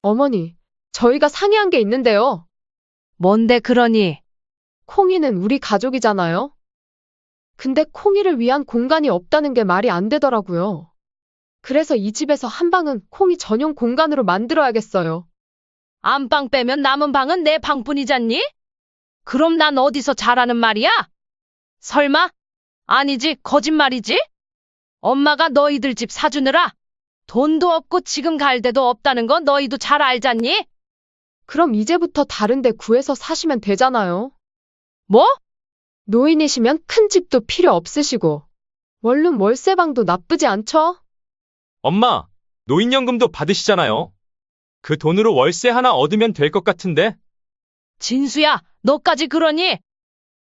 어머니, 저희가 상의한 게 있는데요. 뭔데 그러니? 콩이는 우리 가족이잖아요. 근데 콩이를 위한 공간이 없다는 게 말이 안 되더라고요. 그래서 이 집에서 한 방은 콩이 전용 공간으로 만들어야겠어요. 안방 빼면 남은 방은 내 방뿐이잖니? 그럼 난 어디서 잘하는 말이야? 설마? 아니지, 거짓말이지? 엄마가 너희들 집 사주느라 돈도 없고 지금 갈 데도 없다는 거 너희도 잘 알잖니? 그럼 이제부터 다른 데 구해서 사시면 되잖아요. 뭐? 노인이시면 큰 집도 필요 없으시고, 원룸 월세방도 나쁘지 않죠? 엄마, 노인연금도 받으시잖아요. 그 돈으로 월세 하나 얻으면 될 것 같은데? 진수야, 너까지 그러니?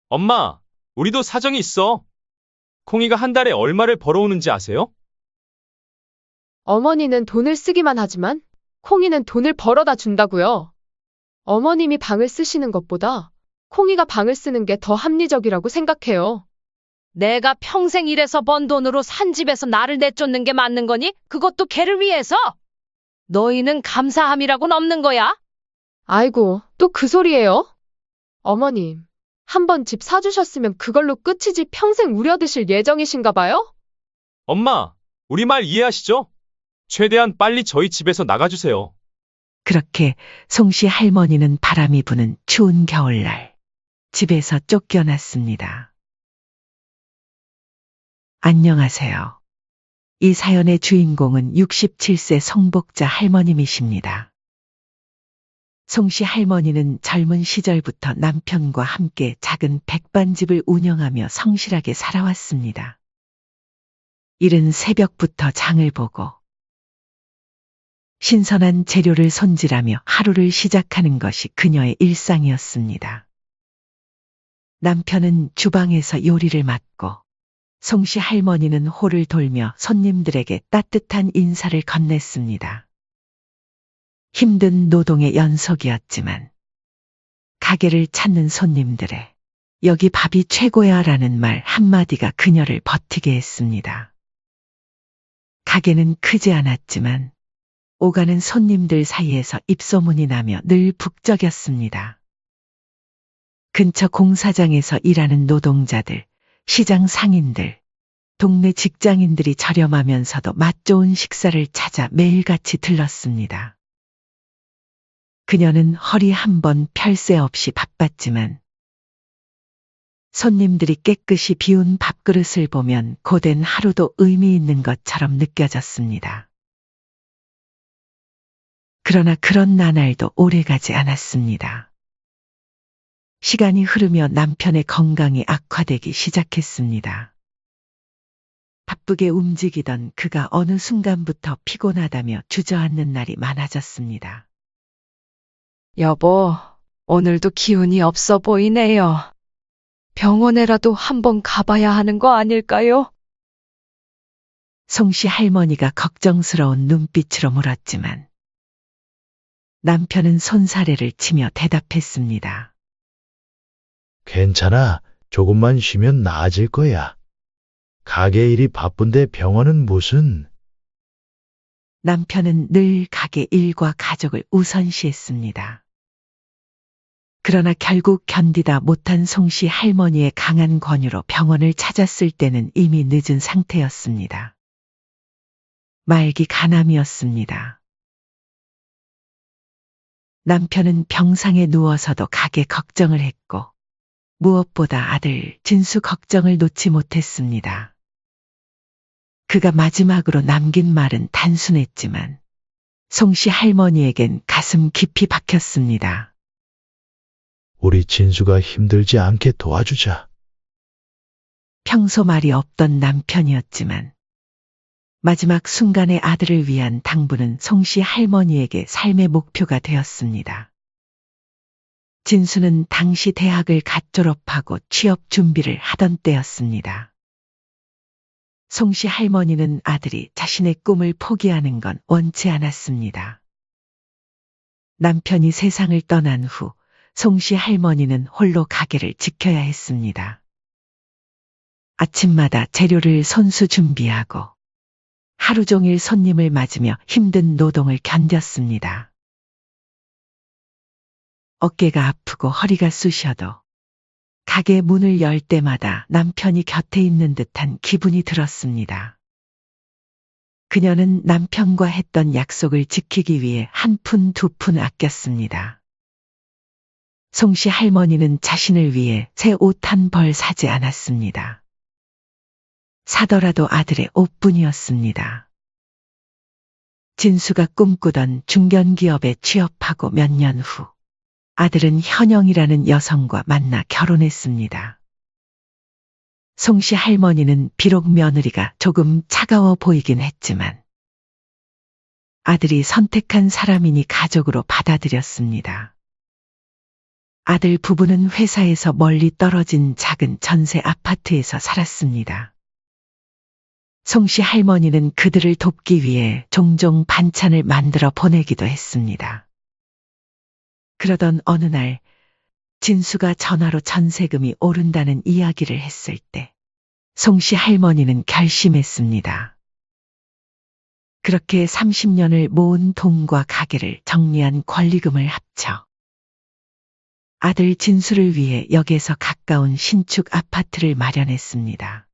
엄마, 우리도 사정이 있어. 콩이가 한 달에 얼마를 벌어오는지 아세요? 어머니는 돈을 쓰기만 하지만, 콩이는 돈을 벌어다 준다고요. 어머님이 방을 쓰시는 것보다 콩이가 방을 쓰는 게 더 합리적이라고 생각해요. 내가 평생 일해서 번 돈으로 산 집에서 나를 내쫓는 게 맞는 거니? 그것도 걔를 위해서? 너희는 감사함이라고는 없는 거야? 아이고, 또 그 소리예요? 어머님, 한 번 집 사주셨으면 그걸로 끝이지 평생 우려드실 예정이신가 봐요? 엄마, 우리 말 이해하시죠? 최대한 빨리 저희 집에서 나가주세요. 그렇게 송씨 할머니는 바람이 부는 추운 겨울날 집에서 쫓겨났습니다. 안녕하세요. 이 사연의 주인공은 67세 송복자 할머님이십니다. 송씨 할머니는 젊은 시절부터 남편과 함께 작은 백반집을 운영하며 성실하게 살아왔습니다. 이른 새벽부터 장을 보고 신선한 재료를 손질하며 하루를 시작하는 것이 그녀의 일상이었습니다. 남편은 주방에서 요리를 맡고 송씨 할머니는 홀을 돌며 손님들에게 따뜻한 인사를 건넸습니다. 힘든 노동의 연속이었지만 가게를 찾는 손님들의 여기 밥이 최고야 라는 말 한마디가 그녀를 버티게 했습니다. 가게는 크지 않았지만 오가는 손님들 사이에서 입소문이 나며 늘 북적였습니다. 근처 공사장에서 일하는 노동자들, 시장 상인들, 동네 직장인들이 저렴하면서도 맛 좋은 식사를 찾아 매일같이 들렀습니다. 그녀는 허리 한 번 펼 새 없이 바빴지만 손님들이 깨끗이 비운 밥그릇을 보면 고된 하루도 의미 있는 것처럼 느껴졌습니다. 그러나 그런 나날도 오래가지 않았습니다. 시간이 흐르며 남편의 건강이 악화되기 시작했습니다. 바쁘게 움직이던 그가 어느 순간부터 피곤하다며 주저앉는 날이 많아졌습니다. 여보, 오늘도 기운이 없어 보이네요. 병원에라도 한번 가봐야 하는 거 아닐까요? 송씨 할머니가 걱정스러운 눈빛으로 물었지만 남편은 손사래를 치며 대답했습니다. 괜찮아. 조금만 쉬면 나아질 거야. 가게 일이 바쁜데 병원은 무슨... 남편은 늘 가게 일과 가족을 우선시했습니다. 그러나 결국 견디다 못한 송씨 할머니의 강한 권유로 병원을 찾았을 때는 이미 늦은 상태였습니다. 말기 간암이었습니다. 남편은 병상에 누워서도 가게 걱정을 했고 무엇보다 아들 진수 걱정을 놓지 못했습니다. 그가 마지막으로 남긴 말은 단순했지만 송씨 할머니에겐 가슴 깊이 박혔습니다. 우리 진수가 힘들지 않게 도와주자. 평소 말이 없던 남편이었지만 마지막 순간의 아들을 위한 당부는 송씨 할머니에게 삶의 목표가 되었습니다. 진수는 당시 대학을 갓 졸업하고 취업 준비를 하던 때였습니다. 송씨 할머니는 아들이 자신의 꿈을 포기하는 건 원치 않았습니다. 남편이 세상을 떠난 후 송씨 할머니는 홀로 가게를 지켜야 했습니다. 아침마다 재료를 손수 준비하고 하루 종일 손님을 맞으며 힘든 노동을 견뎠습니다. 어깨가 아프고 허리가 쑤셔도 가게 문을 열 때마다 남편이 곁에 있는 듯한 기분이 들었습니다. 그녀는 남편과 했던 약속을 지키기 위해 한 푼 두 푼 아꼈습니다. 송씨 할머니는 자신을 위해 새 옷 한 벌 사지 않았습니다. 사더라도 아들의 옷뿐이었습니다. 진수가 꿈꾸던 중견기업에 취업하고 몇 년 후 아들은 현영이라는 여성과 만나 결혼했습니다. 송씨 할머니는 비록 며느리가 조금 차가워 보이긴 했지만 아들이 선택한 사람이니 가족으로 받아들였습니다. 아들 부부는 회사에서 멀리 떨어진 작은 전세 아파트에서 살았습니다. 송씨 할머니는 그들을 돕기 위해 종종 반찬을 만들어 보내기도 했습니다. 그러던 어느 날 진수가 전화로 전세금이 오른다는 이야기를 했을 때 송씨 할머니는 결심했습니다. 그렇게 30년을 모은 돈과 가게를 정리한 권리금을 합쳐 아들 진수를 위해 역에서 가까운 신축 아파트를 마련했습니다.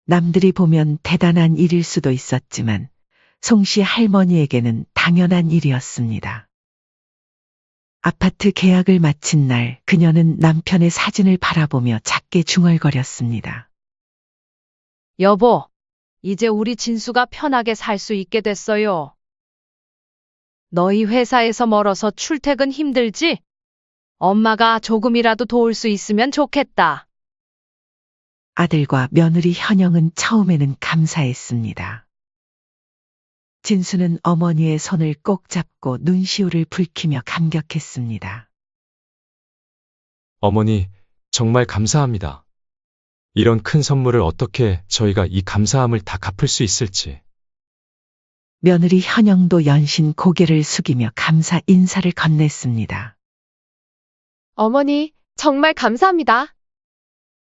남들이 보면 대단한 일일 수도 있었지만 송씨 할머니에게는 당연한 일이었습니다. 아파트 계약을 마친 날 그녀는 남편의 사진을 바라보며 작게 중얼거렸습니다. 여보, 이제 우리 진수가 편하게 살 수 있게 됐어요. 너희 회사에서 멀어서 출퇴근 힘들지? 엄마가 조금이라도 도울 수 있으면 좋겠다. 아들과 며느리 현영은 처음에는 감사했습니다. 진수는 어머니의 손을 꼭 잡고 눈시울을 붉히며 감격했습니다. 어머니, 정말 감사합니다. 이런 큰 선물을 어떻게 저희가 이 감사함을 다 갚을 수 있을지. 며느리 현영도 연신 고개를 숙이며 감사 인사를 건넸습니다. 어머니, 정말 감사합니다.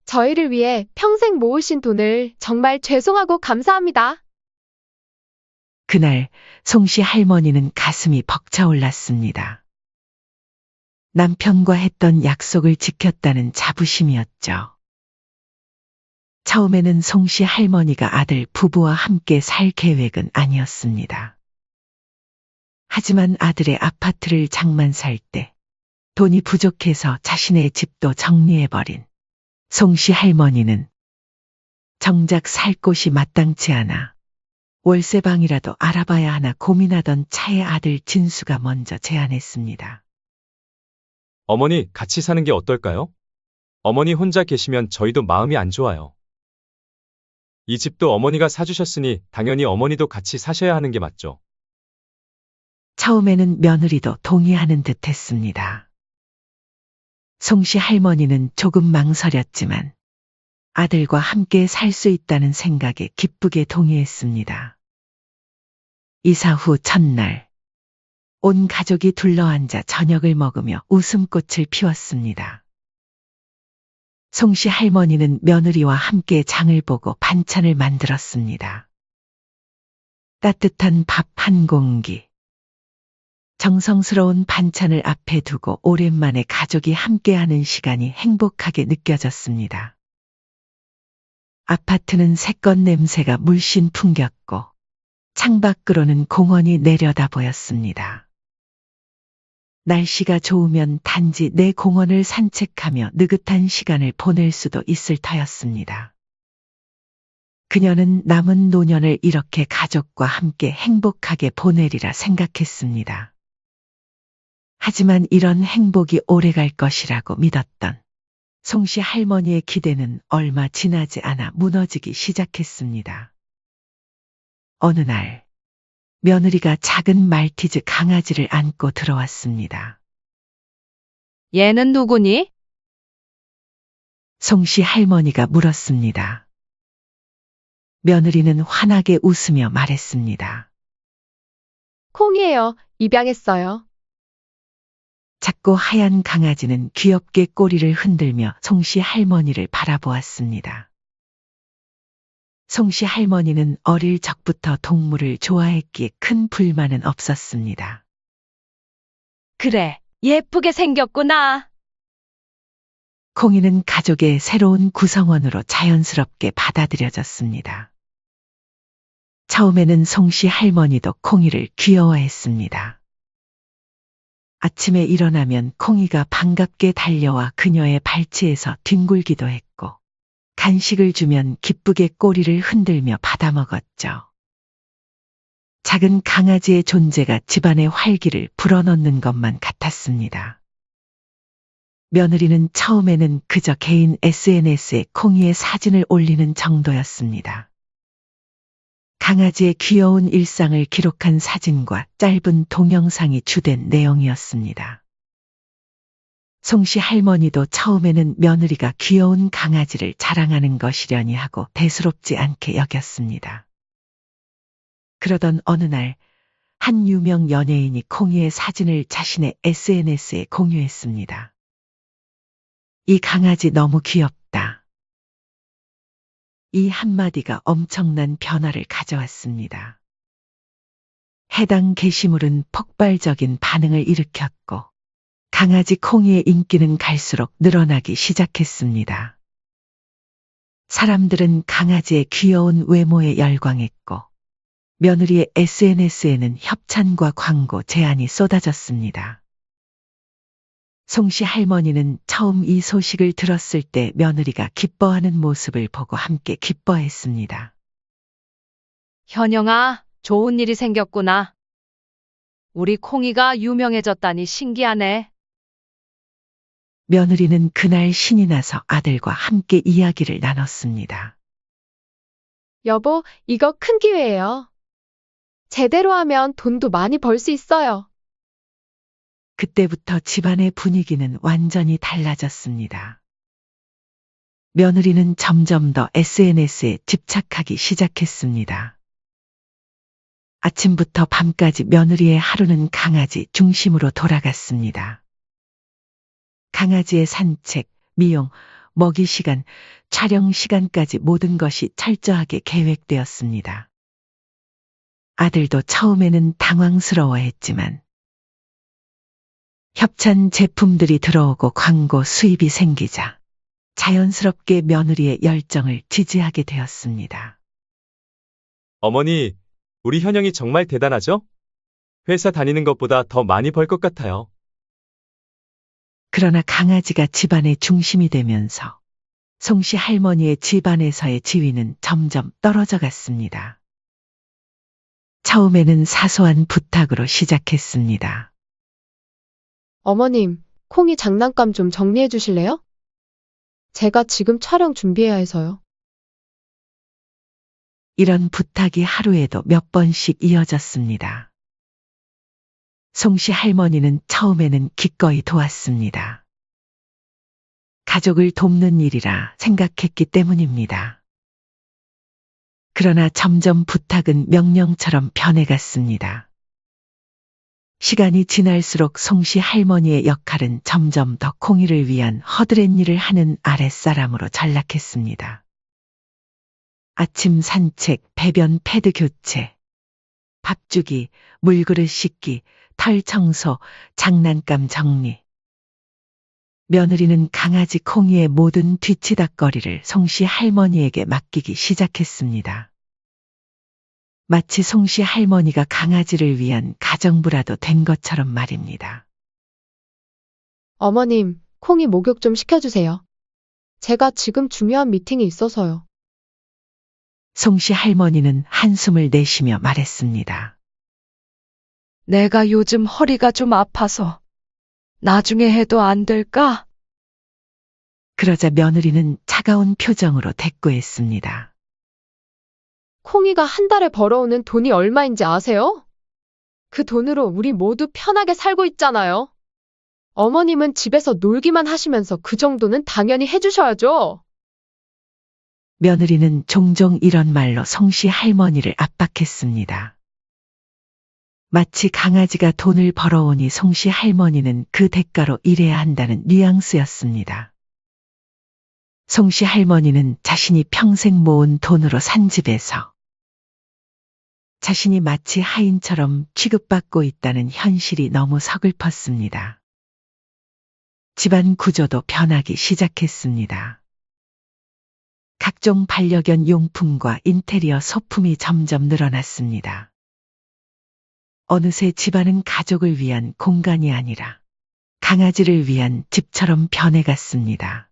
저희를 위해 평생 모으신 돈을 정말 죄송하고 감사합니다. 그날 송씨 할머니는 가슴이 벅차올랐습니다. 남편과 했던 약속을 지켰다는 자부심이었죠. 처음에는 송씨 할머니가 아들 부부와 함께 살 계획은 아니었습니다. 하지만 아들의 아파트를 장만 살 때 돈이 부족해서 자신의 집도 정리해버린 송씨 할머니는 정작 살 곳이 마땅치 않아 월세방이라도 알아봐야 하나 고민하던 차에 아들 진수가 먼저 제안했습니다. 어머니, 같이 사는 게 어떨까요? 어머니 혼자 계시면 저희도 마음이 안 좋아요. 이 집도 어머니가 사주셨으니 당연히 어머니도 같이 사셔야 하는 게 맞죠. 처음에는 며느리도 동의하는 듯 했습니다. 송씨 할머니는 조금 망설였지만 아들과 함께 살 수 있다는 생각에 기쁘게 동의했습니다. 이사 후 첫날, 온 가족이 둘러앉아 저녁을 먹으며 웃음꽃을 피웠습니다. 송씨 할머니는 며느리와 함께 장을 보고 반찬을 만들었습니다. 따뜻한 밥 한 공기, 정성스러운 반찬을 앞에 두고 오랜만에 가족이 함께하는 시간이 행복하게 느껴졌습니다. 아파트는 새것 냄새가 물씬 풍겼고 창밖으로는 공원이 내려다 보였습니다. 날씨가 좋으면 단지 내 공원을 산책하며 느긋한 시간을 보낼 수도 있을 터였습니다. 그녀는 남은 노년을 이렇게 가족과 함께 행복하게 보내리라 생각했습니다. 하지만 이런 행복이 오래갈 것이라고 믿었던 송씨 할머니의 기대는 얼마 지나지 않아 무너지기 시작했습니다. 어느 날 며느리가 작은 말티즈 강아지를 안고 들어왔습니다. 얘는 누구니? 송씨 할머니가 물었습니다. 며느리는 환하게 웃으며 말했습니다. 콩이에요. 입양했어요. 작고 하얀 강아지는 귀엽게 꼬리를 흔들며 송씨 할머니를 바라보았습니다. 송씨 할머니는 어릴 적부터 동물을 좋아했기에 큰 불만은 없었습니다. 그래, 예쁘게 생겼구나. 콩이는 가족의 새로운 구성원으로 자연스럽게 받아들여졌습니다. 처음에는 송씨 할머니도 콩이를 귀여워했습니다. 아침에 일어나면 콩이가 반갑게 달려와 그녀의 발치에서 뒹굴기도 했고, 간식을 주면 기쁘게 꼬리를 흔들며 받아먹었죠. 작은 강아지의 존재가 집안의 활기를 불어넣는 것만 같았습니다. 며느리는 처음에는 그저 개인 SNS에 콩이의 사진을 올리는 정도였습니다. 강아지의 귀여운 일상을 기록한 사진과 짧은 동영상이 주된 내용이었습니다. 송씨 할머니도 처음에는 며느리가 귀여운 강아지를 자랑하는 것이려니 하고 대수롭지 않게 여겼습니다. 그러던 어느 날, 한 유명 연예인이 콩이의 사진을 자신의 SNS에 공유했습니다. 이 강아지 너무 귀엽다. 이 한마디가 엄청난 변화를 가져왔습니다. 해당 게시물은 폭발적인 반응을 일으켰고, 강아지 콩이의 인기는 갈수록 늘어나기 시작했습니다. 사람들은 강아지의 귀여운 외모에 열광했고, 며느리의 SNS에는 협찬과 광고 제안이 쏟아졌습니다. 송씨 할머니는 처음 이 소식을 들었을 때 며느리가 기뻐하는 모습을 보고 함께 기뻐했습니다. 현영아, 좋은 일이 생겼구나. 우리 콩이가 유명해졌다니 신기하네. 며느리는 그날 신이 나서 아들과 함께 이야기를 나눴습니다. 여보, 이거 큰 기회예요. 제대로 하면 돈도 많이 벌 수 있어요. 그때부터 집안의 분위기는 완전히 달라졌습니다. 며느리는 점점 더 SNS에 집착하기 시작했습니다. 아침부터 밤까지 며느리의 하루는 강아지 중심으로 돌아갔습니다. 강아지의 산책, 미용, 먹이 시간, 촬영 시간까지 모든 것이 철저하게 계획되었습니다. 아들도 처음에는 당황스러워했지만 협찬 제품들이 들어오고 광고 수입이 생기자 자연스럽게 며느리의 열정을 지지하게 되었습니다. 어머니, 우리 현영이 정말 대단하죠? 회사 다니는 것보다 더 많이 벌 것 같아요. 그러나 강아지가 집안의 중심이 되면서 송씨 할머니의 집안에서의 지위는 점점 떨어져 갔습니다. 처음에는 사소한 부탁으로 시작했습니다. 어머님, 콩이 장난감 좀 정리해 주실래요? 제가 지금 촬영 준비해야 해서요. 이런 부탁이 하루에도 몇 번씩 이어졌습니다. 송씨 할머니는 처음에는 기꺼이 도왔습니다. 가족을 돕는 일이라 생각했기 때문입니다. 그러나 점점 부탁은 명령처럼 변해갔습니다. 시간이 지날수록 송씨 할머니의 역할은 점점 더 콩이를 위한 허드렛 일을 하는 아랫사람으로 전락했습니다. 아침 산책, 배변 패드 교체, 밥 주기, 물그릇 씻기, 털 청소, 장난감 정리. 며느리는 강아지 콩이의 모든 뒤치다꺼리를 송씨 할머니에게 맡기기 시작했습니다. 마치 송씨 할머니가 강아지를 위한 가정부라도 된 것처럼 말입니다. 어머님, 콩이 목욕 좀 시켜주세요. 제가 지금 중요한 미팅이 있어서요. 송씨 할머니는 한숨을 내쉬며 말했습니다. 내가 요즘 허리가 좀 아파서 나중에 해도 안 될까? 그러자 며느리는 차가운 표정으로 대꾸했습니다. 콩이가 한 달에 벌어오는 돈이 얼마인지 아세요? 그 돈으로 우리 모두 편하게 살고 있잖아요. 어머님은 집에서 놀기만 하시면서 그 정도는 당연히 해주셔야죠. 며느리는 종종 이런 말로 송씨 할머니를 압박했습니다. 마치 강아지가 돈을 벌어오니 송씨 할머니는 그 대가로 일해야 한다는 뉘앙스였습니다. 송씨 할머니는 자신이 평생 모은 돈으로 산 집에서 자신이 마치 하인처럼 취급받고 있다는 현실이 너무 서글펐습니다. 집안 구조도 변하기 시작했습니다. 각종 반려견 용품과 인테리어 소품이 점점 늘어났습니다. 어느새 집안은 가족을 위한 공간이 아니라 강아지를 위한 집처럼 변해갔습니다.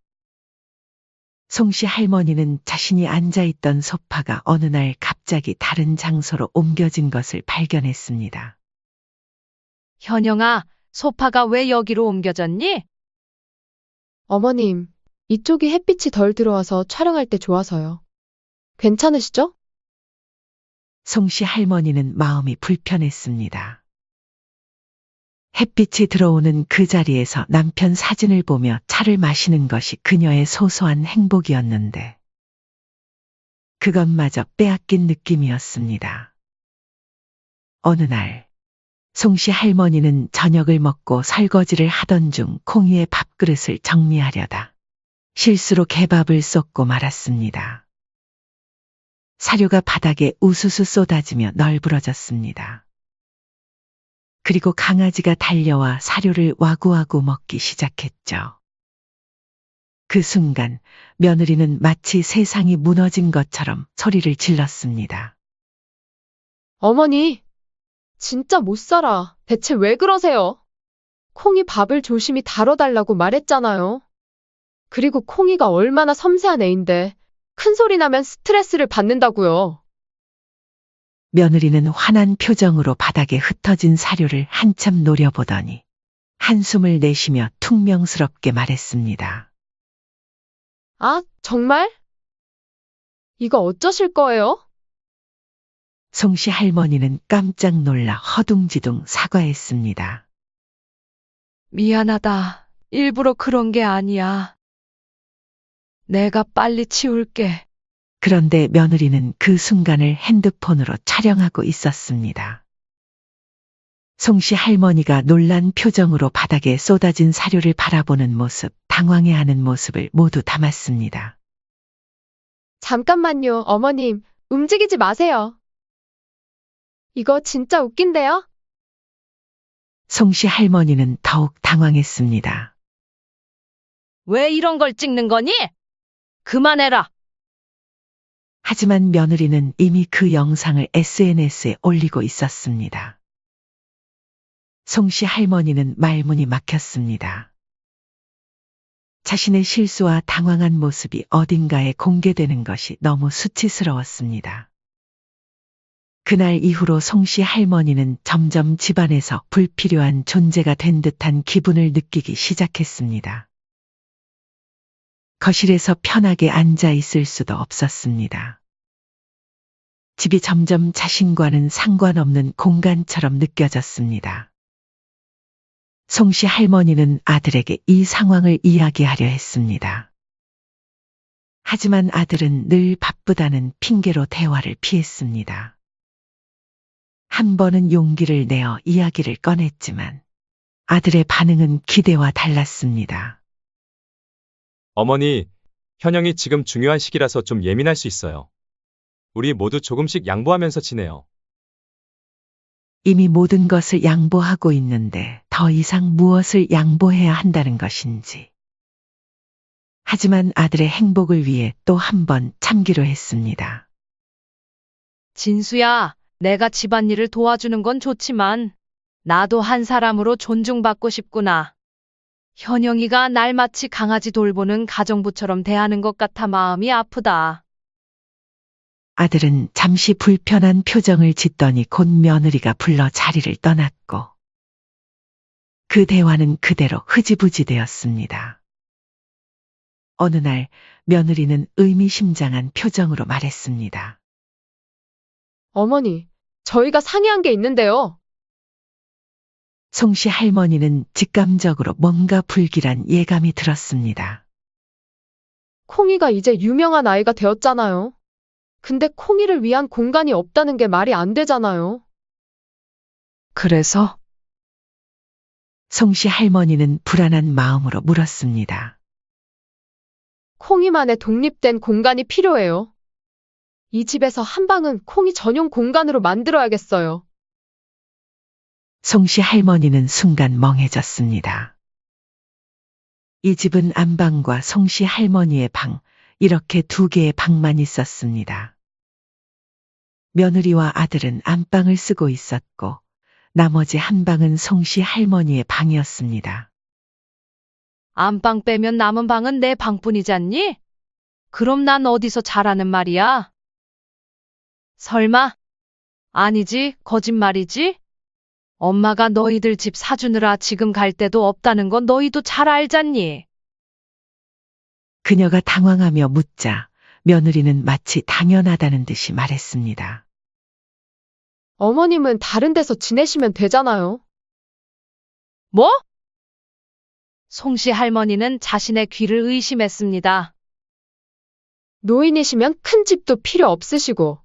송씨 할머니는 자신이 앉아있던 소파가 어느 날 갑자기 다른 장소로 옮겨진 것을 발견했습니다. 현영아, 소파가 왜 여기로 옮겨졌니? 어머님, 이쪽이 햇빛이 덜 들어와서 촬영할 때 좋아서요. 괜찮으시죠? 송씨 할머니는 마음이 불편했습니다. 햇빛이 들어오는 그 자리에서 남편 사진을 보며 차를 마시는 것이 그녀의 소소한 행복이었는데 그것마저 빼앗긴 느낌이었습니다. 어느 날 송씨 할머니는 저녁을 먹고 설거지를 하던 중 콩이의 밥그릇을 정리하려다 실수로 개밥을 쏟고 말았습니다. 사료가 바닥에 우수수 쏟아지며 널브러졌습니다. 그리고 강아지가 달려와 사료를 와구와구 먹기 시작했죠. 그 순간 며느리는 마치 세상이 무너진 것처럼 소리를 질렀습니다. 어머니, 진짜 못 살아. 대체 왜 그러세요? 콩이 밥을 조심히 다뤄달라고 말했잖아요. 그리고 콩이가 얼마나 섬세한 애인데 큰 소리 나면 스트레스를 받는다고요. 며느리는 화난 표정으로 바닥에 흩어진 사료를 한참 노려보더니 한숨을 내쉬며 퉁명스럽게 말했습니다. 아, 정말? 이거 어쩌실 거예요? 송씨 할머니는 깜짝 놀라 허둥지둥 사과했습니다. 미안하다. 일부러 그런 게 아니야. 내가 빨리 치울게. 그런데 며느리는 그 순간을 핸드폰으로 촬영하고 있었습니다. 송씨 할머니가 놀란 표정으로 바닥에 쏟아진 사료를 바라보는 모습, 당황해하는 모습을 모두 담았습니다. 잠깐만요, 어머님. 움직이지 마세요. 이거 진짜 웃긴데요? 송씨 할머니는 더욱 당황했습니다. 왜 이런 걸 찍는 거니? 그만해라. 하지만 며느리는 이미 그 영상을 SNS에 올리고 있었습니다. 송씨 할머니는 말문이 막혔습니다. 자신의 실수와 당황한 모습이 어딘가에 공개되는 것이 너무 수치스러웠습니다. 그날 이후로 송씨 할머니는 점점 집안에서 불필요한 존재가 된 듯한 기분을 느끼기 시작했습니다. 거실에서 편하게 앉아 있을 수도 없었습니다. 집이 점점 자신과는 상관없는 공간처럼 느껴졌습니다. 송씨 할머니는 아들에게 이 상황을 이야기하려 했습니다. 하지만 아들은 늘 바쁘다는 핑계로 대화를 피했습니다. 한 번은 용기를 내어 이야기를 꺼냈지만 아들의 반응은 기대와 달랐습니다. 어머니, 현영이 지금 중요한 시기라서 좀 예민할 수 있어요. 우리 모두 조금씩 양보하면서 지내요. 이미 모든 것을 양보하고 있는데 더 이상 무엇을 양보해야 한다는 것인지. 하지만 아들의 행복을 위해 또 한 번 참기로 했습니다. 진수야, 내가 집안일을 도와주는 건 좋지만 나도 한 사람으로 존중받고 싶구나. 현영이가 날 마치 강아지 돌보는 가정부처럼 대하는 것 같아 마음이 아프다. 아들은 잠시 불편한 표정을 짓더니 곧 며느리가 불러 자리를 떠났고 그 대화는 그대로 흐지부지 되었습니다. 어느 날 며느리는 의미심장한 표정으로 말했습니다. 어머니, 저희가 상의한 게 있는데요. 송씨 할머니는 직감적으로 뭔가 불길한 예감이 들었습니다. 콩이가 이제 유명한 아이가 되었잖아요. 근데 콩이를 위한 공간이 없다는 게 말이 안 되잖아요. 그래서? 송씨 할머니는 불안한 마음으로 물었습니다. 콩이만의 독립된 공간이 필요해요. 이 집에서 한 방은 콩이 전용 공간으로 만들어야겠어요. 송씨 할머니는 순간 멍해졌습니다. 이 집은 안방과 송씨 할머니의 방, 이렇게 두 개의 방만 있었습니다. 며느리와 아들은 안방을 쓰고 있었고, 나머지 한 방은 송씨 할머니의 방이었습니다. 안방 빼면 남은 방은 내 방뿐이잖니? 그럼 난 어디서 자라는 말이야? 설마? 아니지, 거짓말이지? 엄마가 너희들 집 사주느라 지금 갈 데도 없다는 건 너희도 잘 알잖니? 그녀가 당황하며 묻자 며느리는 마치 당연하다는 듯이 말했습니다. 어머님은 다른 데서 지내시면 되잖아요. 뭐? 송씨 할머니는 자신의 귀를 의심했습니다. 노인이시면 큰 집도 필요 없으시고,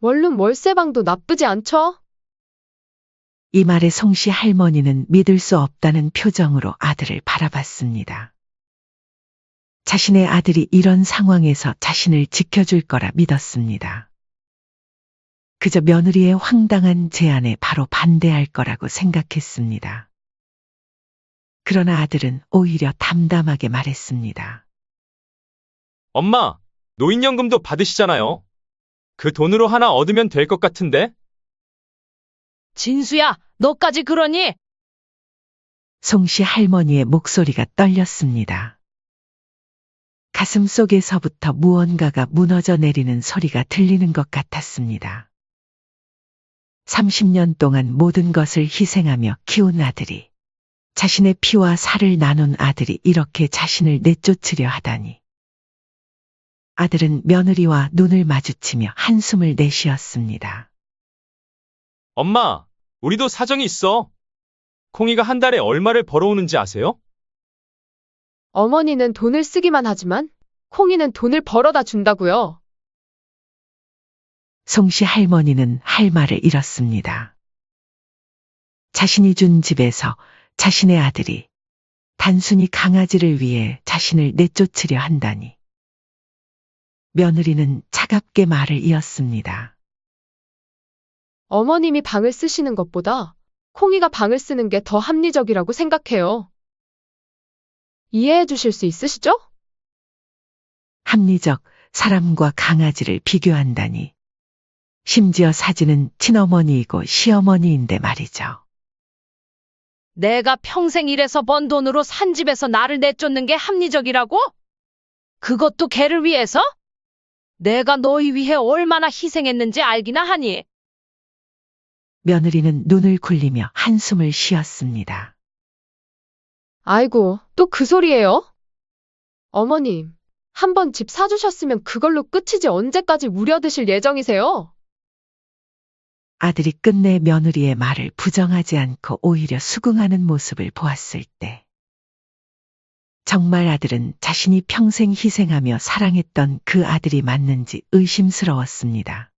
원룸 월세방도 나쁘지 않죠? 이 말에 송씨 할머니는 믿을 수 없다는 표정으로 아들을 바라봤습니다. 자신의 아들이 이런 상황에서 자신을 지켜줄 거라 믿었습니다. 그저 며느리의 황당한 제안에 바로 반대할 거라고 생각했습니다. 그러나 아들은 오히려 담담하게 말했습니다. 엄마, 노인연금도 받으시잖아요. 그 돈으로 하나 얻으면 될 것 같은데? 진수야, 너까지 그러니? 송씨 할머니의 목소리가 떨렸습니다. 가슴 속에서부터 무언가가 무너져 내리는 소리가 들리는 것 같았습니다. 30년 동안 모든 것을 희생하며 키운 아들이, 자신의 피와 살을 나눈 아들이 이렇게 자신을 내쫓으려 하다니. 아들은 며느리와 눈을 마주치며 한숨을 내쉬었습니다. 엄마, 우리도 사정이 있어. 콩이가 한 달에 얼마를 벌어오는지 아세요? 어머니는 돈을 쓰기만 하지만, 콩이는 돈을 벌어다 준다고요. 송씨 할머니는 할 말을 잃었습니다. 자신이 준 집에서 자신의 아들이 단순히 강아지를 위해 자신을 내쫓으려 한다니. 며느리는 차갑게 말을 이었습니다. 어머님이 방을 쓰시는 것보다 콩이가 방을 쓰는 게 더 합리적이라고 생각해요. 이해해 주실 수 있으시죠? 합리적, 사람과 강아지를 비교한다니. 심지어 사진은 친어머니이고 시어머니인데 말이죠. 내가 평생 일해서 번 돈으로 산 집에서 나를 내쫓는 게 합리적이라고? 그것도 걔를 위해서? 내가 너희 위해 얼마나 희생했는지 알기나 하니? 며느리는 눈을 굴리며 한숨을 쉬었습니다. 아이고, 또 그 소리예요? 어머님, 한번 집 사주셨으면 그걸로 끝이지 언제까지 우려드실 예정이세요? 아들이 끝내 며느리의 말을 부정하지 않고 오히려 수긍하는 모습을 보았을 때, 정말 아들은 자신이 평생 희생하며 사랑했던 그 아들이 맞는지 의심스러웠습니다.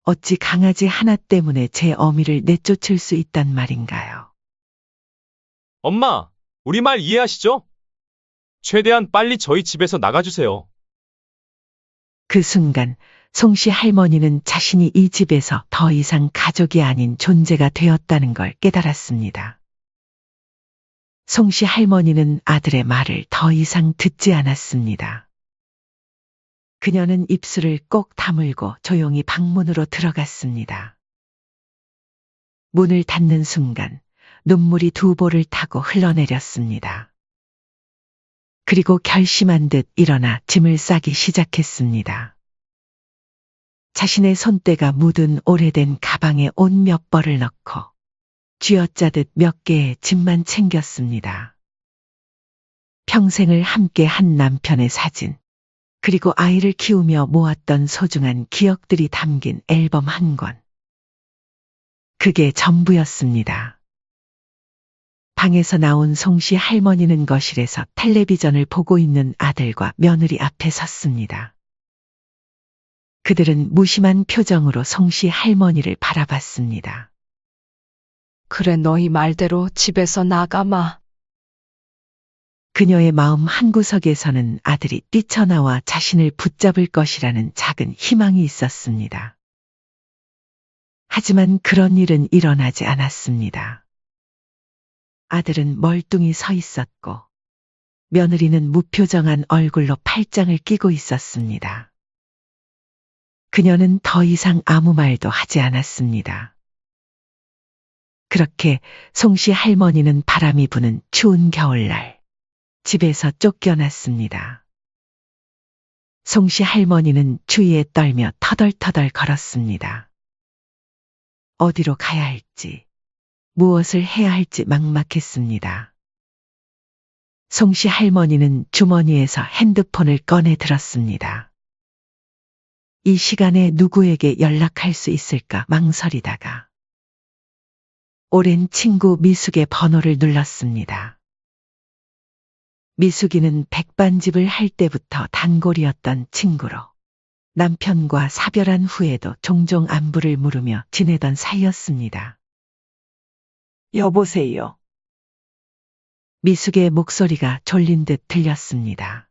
어찌 강아지 하나 때문에 제 어미를 내쫓을 수 있단 말인가요? 엄마, 우리 말 이해하시죠? 최대한 빨리 저희 집에서 나가주세요. 그 순간 송씨 할머니는 자신이 이 집에서 더 이상 가족이 아닌 존재가 되었다는 걸 깨달았습니다. 송씨 할머니는 아들의 말을 더 이상 듣지 않았습니다. 그녀는 입술을 꼭 다물고 조용히 방문으로 들어갔습니다. 문을 닫는 순간 눈물이 두 볼을 타고 흘러내렸습니다. 그리고 결심한 듯 일어나 짐을 싸기 시작했습니다. 자신의 손때가 묻은 오래된 가방에 옷 몇 벌을 넣고 쥐어짜듯 몇 개의 짐만 챙겼습니다. 평생을 함께 한 남편의 사진, 그리고 아이를 키우며 모았던 소중한 기억들이 담긴 앨범 한 권. 그게 전부였습니다. 방에서 나온 송씨 할머니는 거실에서 텔레비전을 보고 있는 아들과 며느리 앞에 섰습니다. 그들은 무심한 표정으로 송씨 할머니를 바라봤습니다. 그래, 너희 말대로 집에서 나가마. 그녀의 마음 한구석에서는 아들이 뛰쳐나와 자신을 붙잡을 것이라는 작은 희망이 있었습니다. 하지만 그런 일은 일어나지 않았습니다. 아들은 멀뚱히 서 있었고 며느리는 무표정한 얼굴로 팔짱을 끼고 있었습니다. 그녀는 더 이상 아무 말도 하지 않았습니다. 그렇게 송씨 할머니는 바람이 부는 추운 겨울날 집에서 쫓겨났습니다. 송씨 할머니는 추위에 떨며 터덜터덜 걸었습니다. 어디로 가야 할지, 무엇을 해야 할지 막막했습니다. 송씨 할머니는 주머니에서 핸드폰을 꺼내 들었습니다. 이 시간에 누구에게 연락할 수 있을까 망설이다가 오랜 친구 미숙의 번호를 눌렀습니다. 미숙이는 백반집을 할 때부터 단골이었던 친구로 남편과 사별한 후에도 종종 안부를 물으며 지내던 사이였습니다. 여보세요. 미숙의 목소리가 졸린 듯 들렸습니다.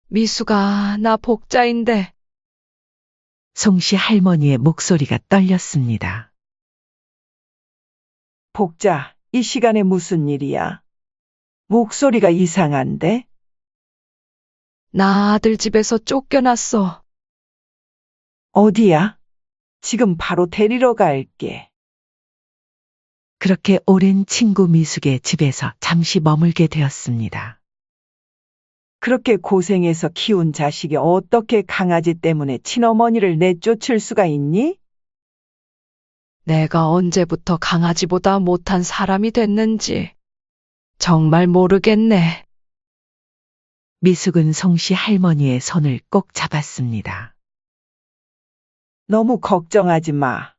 미숙아, 나 복자인데. 송씨 할머니의 목소리가 떨렸습니다. 복자, 이 시간에 무슨 일이야? 목소리가 이상한데? 나 아들 집에서 쫓겨났어. 어디야? 지금 바로 데리러 갈게. 그렇게 오랜 친구 미숙의 집에서 잠시 머물게 되었습니다. 그렇게 고생해서 키운 자식이 어떻게 강아지 때문에 친어머니를 내쫓을 수가 있니? 내가 언제부터 강아지보다 못한 사람이 됐는지 정말 모르겠네. 미숙은 송씨 할머니의 손을 꼭 잡았습니다. 너무 걱정하지 마.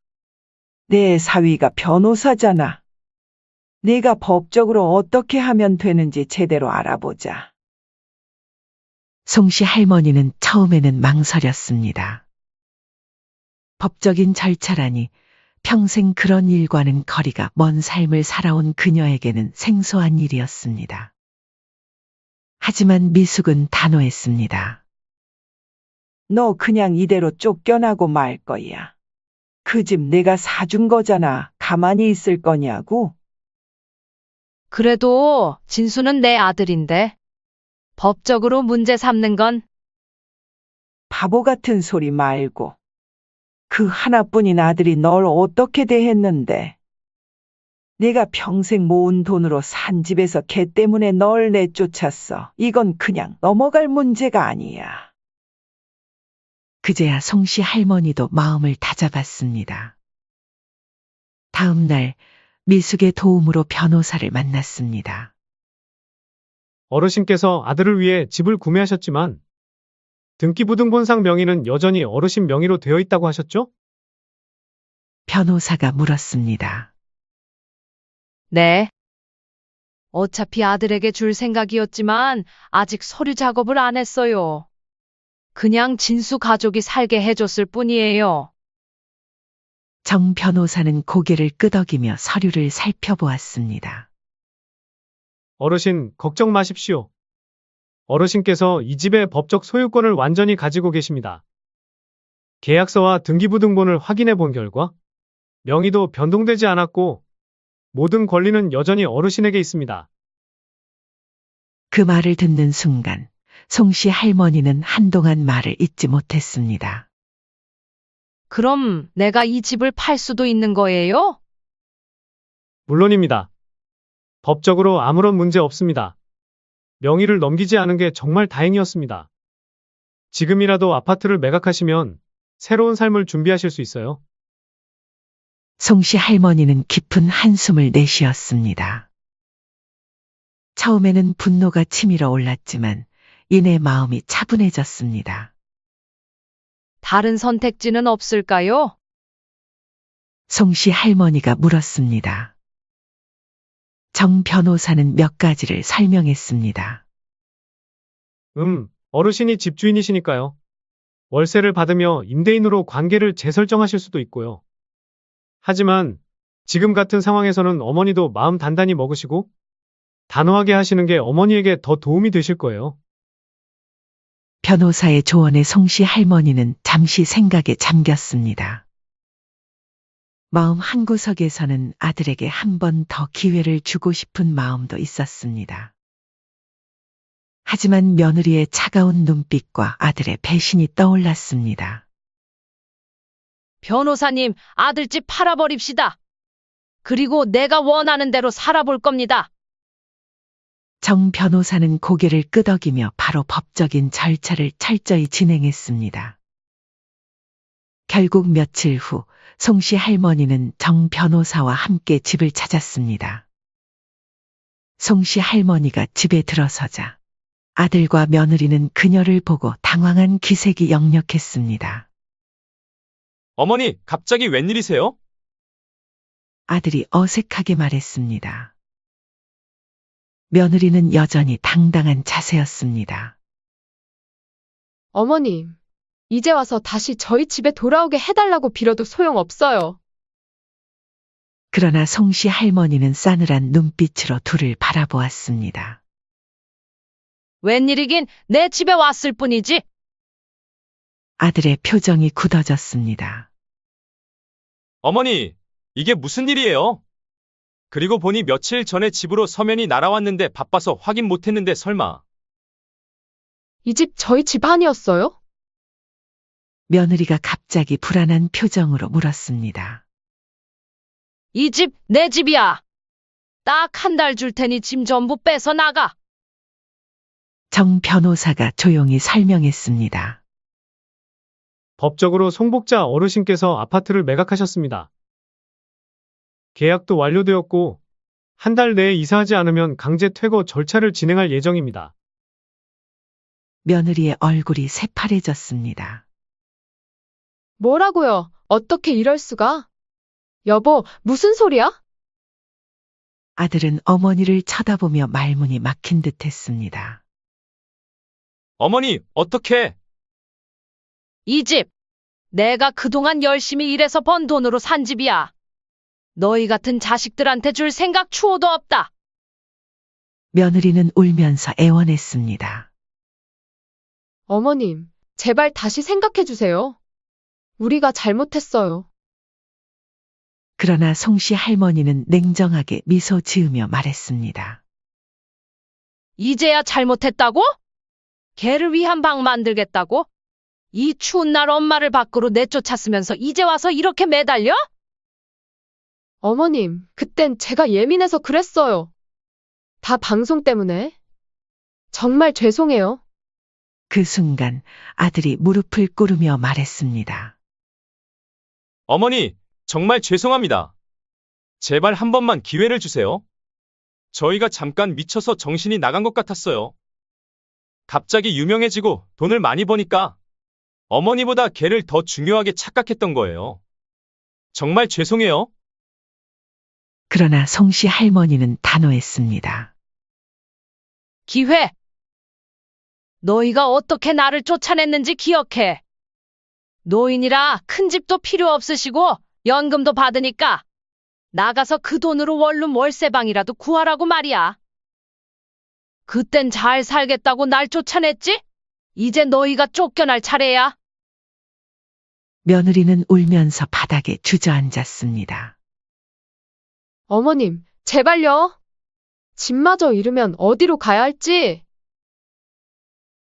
내 사위가 변호사잖아. 내가 법적으로 어떻게 하면 되는지 제대로 알아보자. 송씨 할머니는 처음에는 망설였습니다. 법적인 절차라니 평생 그런 일과는 거리가 먼 삶을 살아온 그녀에게는 생소한 일이었습니다. 하지만 미숙은 단호했습니다. 너 그냥 이대로 쫓겨나고 말 거야. 그 집 내가 사준 거잖아. 가만히 있을 거냐고? 그래도 진수는 내 아들인데 법적으로 문제 삼는 건 바보 같은 소리 말고. 그 하나뿐인 아들이 널 어떻게 대했는데. 내가 평생 모은 돈으로 산 집에서 걔 때문에 널 내쫓았어. 이건 그냥 넘어갈 문제가 아니야. 그제야 송씨 할머니도 마음을 다잡았습니다. 다음 날 미숙의 도움으로 변호사를 만났습니다. 어르신께서 아들을 위해 집을 구매하셨지만 등기부등본상 명의는 여전히 어르신 명의로 되어 있다고 하셨죠? 변호사가 물었습니다. 네. 어차피 아들에게 줄 생각이었지만 아직 서류 작업을 안 했어요. 그냥 진수 가족이 살게 해줬을 뿐이에요. 정 변호사는 고개를 끄덕이며 서류를 살펴보았습니다. 어르신, 걱정 마십시오. 어르신께서 이 집의 법적 소유권을 완전히 가지고 계십니다. 계약서와 등기부등본을 확인해 본 결과 명의도 변동되지 않았고 모든 권리는 여전히 어르신에게 있습니다. 그 말을 듣는 순간 송씨 할머니는 한동안 말을 잇지 못했습니다. 그럼 내가 이 집을 팔 수도 있는 거예요? 물론입니다. 법적으로 아무런 문제 없습니다. 명의를 넘기지 않은 게 정말 다행이었습니다. 지금이라도 아파트를 매각하시면 새로운 삶을 준비하실 수 있어요. 송씨 할머니는 깊은 한숨을 내쉬었습니다. 처음에는 분노가 치밀어 올랐지만 이내 마음이 차분해졌습니다. 다른 선택지는 없을까요? 송씨 할머니가 물었습니다. 정 변호사는 몇 가지를 설명했습니다. 어르신이 집주인이시니까요. 월세를 받으며 임대인으로 관계를 재설정하실 수도 있고요. 하지만 지금 같은 상황에서는 어머니도 마음 단단히 먹으시고 단호하게 하시는 게 어머니에게 더 도움이 되실 거예요. 변호사의 조언에 송씨 할머니는 잠시 생각에 잠겼습니다. 마음 한구석에서는 아들에게 한 번 더 기회를 주고 싶은 마음도 있었습니다. 하지만 며느리의 차가운 눈빛과 아들의 배신이 떠올랐습니다. 변호사님, 아들집 팔아버립시다. 그리고 내가 원하는 대로 살아볼 겁니다. 정 변호사는 고개를 끄덕이며 바로 법적인 절차를 철저히 진행했습니다. 결국 며칠 후 송씨 할머니는 정 변호사와 함께 집을 찾았습니다. 송씨 할머니가 집에 들어서자 아들과 며느리는 그녀를 보고 당황한 기색이 역력했습니다. 어머니, 갑자기 웬일이세요? 아들이 어색하게 말했습니다. 며느리는 여전히 당당한 자세였습니다. 어머님, 이제 와서 다시 저희 집에 돌아오게 해달라고 빌어도 소용없어요. 그러나 송씨 할머니는 싸늘한 눈빛으로 둘을 바라보았습니다. 웬일이긴 내 집에 왔을 뿐이지. 아들의 표정이 굳어졌습니다. 어머니, 이게 무슨 일이에요? 그리고 보니 며칠 전에 집으로 서면이 날아왔는데 바빠서 확인 못했는데 설마. 이 집 저희 집안이었어요? 며느리가 갑자기 불안한 표정으로 물었습니다. 이 집 내 집이야. 딱 한 달 줄 테니 짐 전부 빼서 나가. 정 변호사가 조용히 설명했습니다. 법적으로 송복자 어르신께서 아파트를 매각하셨습니다. 계약도 완료되었고 한 달 내에 이사하지 않으면 강제 퇴거 절차를 진행할 예정입니다. 며느리의 얼굴이 새파래졌습니다. 뭐라고요? 어떻게 이럴 수가? 여보, 무슨 소리야? 아들은 어머니를 쳐다보며 말문이 막힌 듯 했습니다. 어머니, 어떻게? 이 집, 내가 그동안 열심히 일해서 번 돈으로 산 집이야. 너희 같은 자식들한테 줄 생각 추호도 없다. 며느리는 울면서 애원했습니다. 어머님, 제발 다시 생각해 주세요. 우리가 잘못했어요. 그러나 송씨 할머니는 냉정하게 미소 지으며 말했습니다. 이제야 잘못했다고? 걔를 위한 방 만들겠다고? 이 추운 날 엄마를 밖으로 내쫓았으면서 이제 와서 이렇게 매달려? 어머님, 그땐 제가 예민해서 그랬어요. 다 방송 때문에. 정말 죄송해요. 그 순간 아들이 무릎을 꿇으며 말했습니다. 어머니, 정말 죄송합니다. 제발 한 번만 기회를 주세요. 저희가 잠깐 미쳐서 정신이 나간 것 같았어요. 갑자기 유명해지고 돈을 많이 버니까 어머니보다 걔를 더 중요하게 착각했던 거예요. 정말 죄송해요. 그러나 송씨 할머니는 단호했습니다. 기회. 너희가 어떻게 나를 쫓아냈는지 기억해. 노인이라 큰 집도 필요 없으시고 연금도 받으니까 나가서 그 돈으로 원룸 월세방이라도 구하라고 말이야. 그땐 잘 살겠다고 날 쫓아냈지? 이제 너희가 쫓겨날 차례야. 며느리는 울면서 바닥에 주저앉았습니다. 어머님, 제발요. 집마저 잃으면 어디로 가야 할지.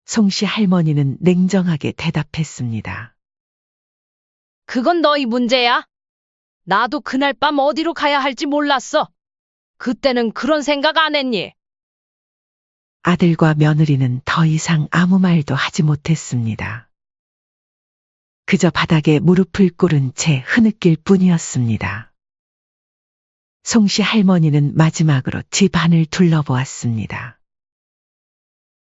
송씨 할머니는 냉정하게 대답했습니다. 그건 너희 문제야. 나도 그날 밤 어디로 가야 할지 몰랐어. 그때는 그런 생각 안 했니? 아들과 며느리는 더 이상 아무 말도 하지 못했습니다. 그저 바닥에 무릎을 꿇은 채 흐느낄 뿐이었습니다. 송씨 할머니는 마지막으로 집 안을 둘러보았습니다.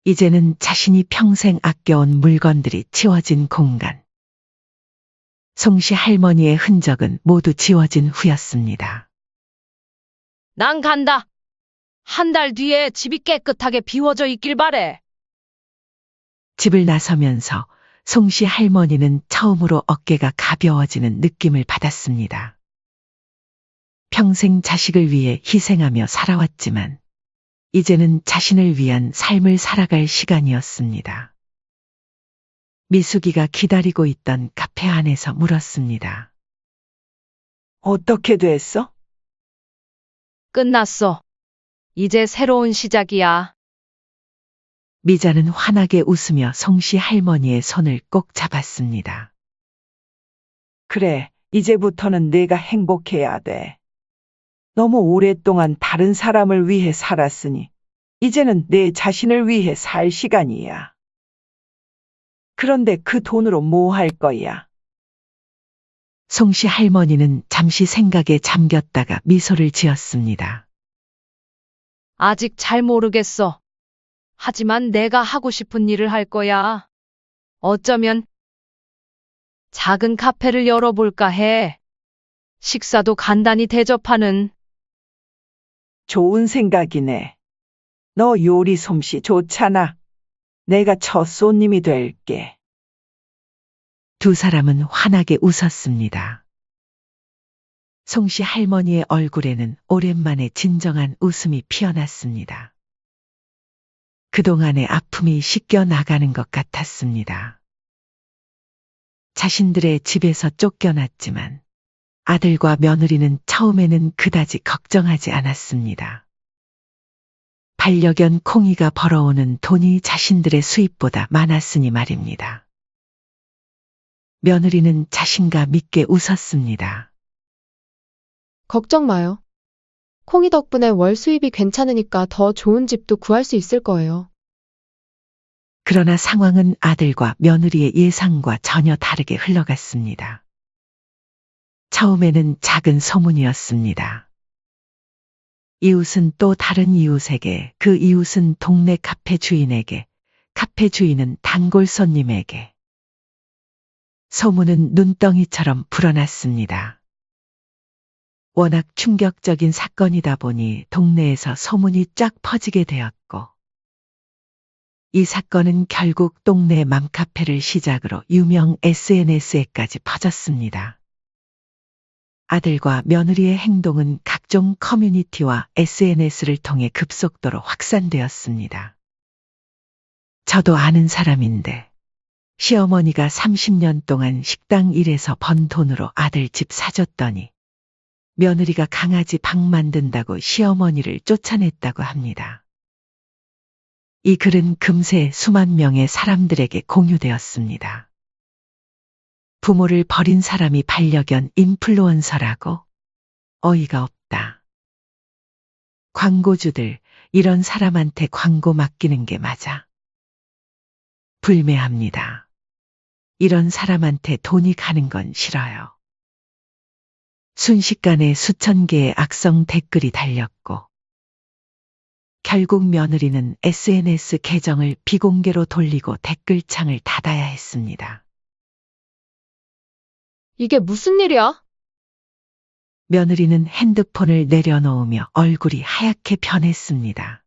이제는 자신이 평생 아껴온 물건들이 치워진 공간. 송씨 할머니의 흔적은 모두 지워진 후였습니다. 난 간다. 한 달 뒤에 집이 깨끗하게 비워져 있길 바래. 집을 나서면서 송씨 할머니는 처음으로 어깨가 가벼워지는 느낌을 받았습니다. 평생 자식을 위해 희생하며 살아왔지만 이제는 자신을 위한 삶을 살아갈 시간이었습니다. 미숙이가 기다리고 있던 카페 안에서 물었습니다. 어떻게 됐어? 끝났어. 이제 새로운 시작이야. 미자는 환하게 웃으며 송씨 할머니의 손을 꼭 잡았습니다. 그래, 이제부터는 내가 행복해야 돼. 너무 오랫동안 다른 사람을 위해 살았으니, 이제는 내 자신을 위해 살 시간이야. 그런데 그 돈으로 뭐 할 거야? 송씨 할머니는 잠시 생각에 잠겼다가 미소를 지었습니다. 아직 잘 모르겠어. 하지만 내가 하고 싶은 일을 할 거야. 어쩌면 작은 카페를 열어볼까 해. 식사도 간단히 대접하는. 좋은 생각이네. 너 요리 솜씨 좋잖아. 내가 첫 손님이 될게. 두 사람은 환하게 웃었습니다. 송씨 할머니의 얼굴에는 오랜만에 진정한 웃음이 피어났습니다. 그동안의 아픔이 씻겨 나가는 것 같았습니다. 자신들의 집에서 쫓겨났지만 아들과 며느리는 처음에는 그다지 걱정하지 않았습니다. 반려견 콩이가 벌어오는 돈이 자신들의 수입보다 많았으니 말입니다. 며느리는 자신감 있게 웃었습니다. 걱정 마요. 콩이 덕분에 월 수입이 괜찮으니까 더 좋은 집도 구할 수 있을 거예요. 그러나 상황은 아들과 며느리의 예상과 전혀 다르게 흘러갔습니다. 처음에는 작은 소문이었습니다. 이웃은 또 다른 이웃에게, 그 이웃은 동네 카페 주인에게, 카페 주인은 단골 손님에게. 소문은 눈덩이처럼 불어났습니다. 워낙 충격적인 사건이다 보니 동네에서 소문이 쫙 퍼지게 되었고, 이 사건은 결국 동네 맘카페를 시작으로 유명 SNS에까지 퍼졌습니다. 아들과 며느리의 행동은 각종 커뮤니티와 SNS를 통해 급속도로 확산되었습니다. 저도 아는 사람인데, 시어머니가 30년 동안 식당 일에서 번 돈으로 아들 집 사줬더니 며느리가 강아지 방 만든다고 시어머니를 쫓아냈다고 합니다. 이 글은 금세 수만 명의 사람들에게 공유되었습니다. 부모를 버린 사람이 반려견 인플루언서라고? 어이가 없다. 광고주들, 이런 사람한테 광고 맡기는 게 맞아? 불매합니다. 이런 사람한테 돈이 가는 건 싫어요. 순식간에 수천 개의 악성 댓글이 달렸고, 결국 며느리는 SNS 계정을 비공개로 돌리고 댓글창을 닫아야 했습니다. 이게 무슨 일이야? 며느리는 핸드폰을 내려놓으며 얼굴이 하얗게 변했습니다.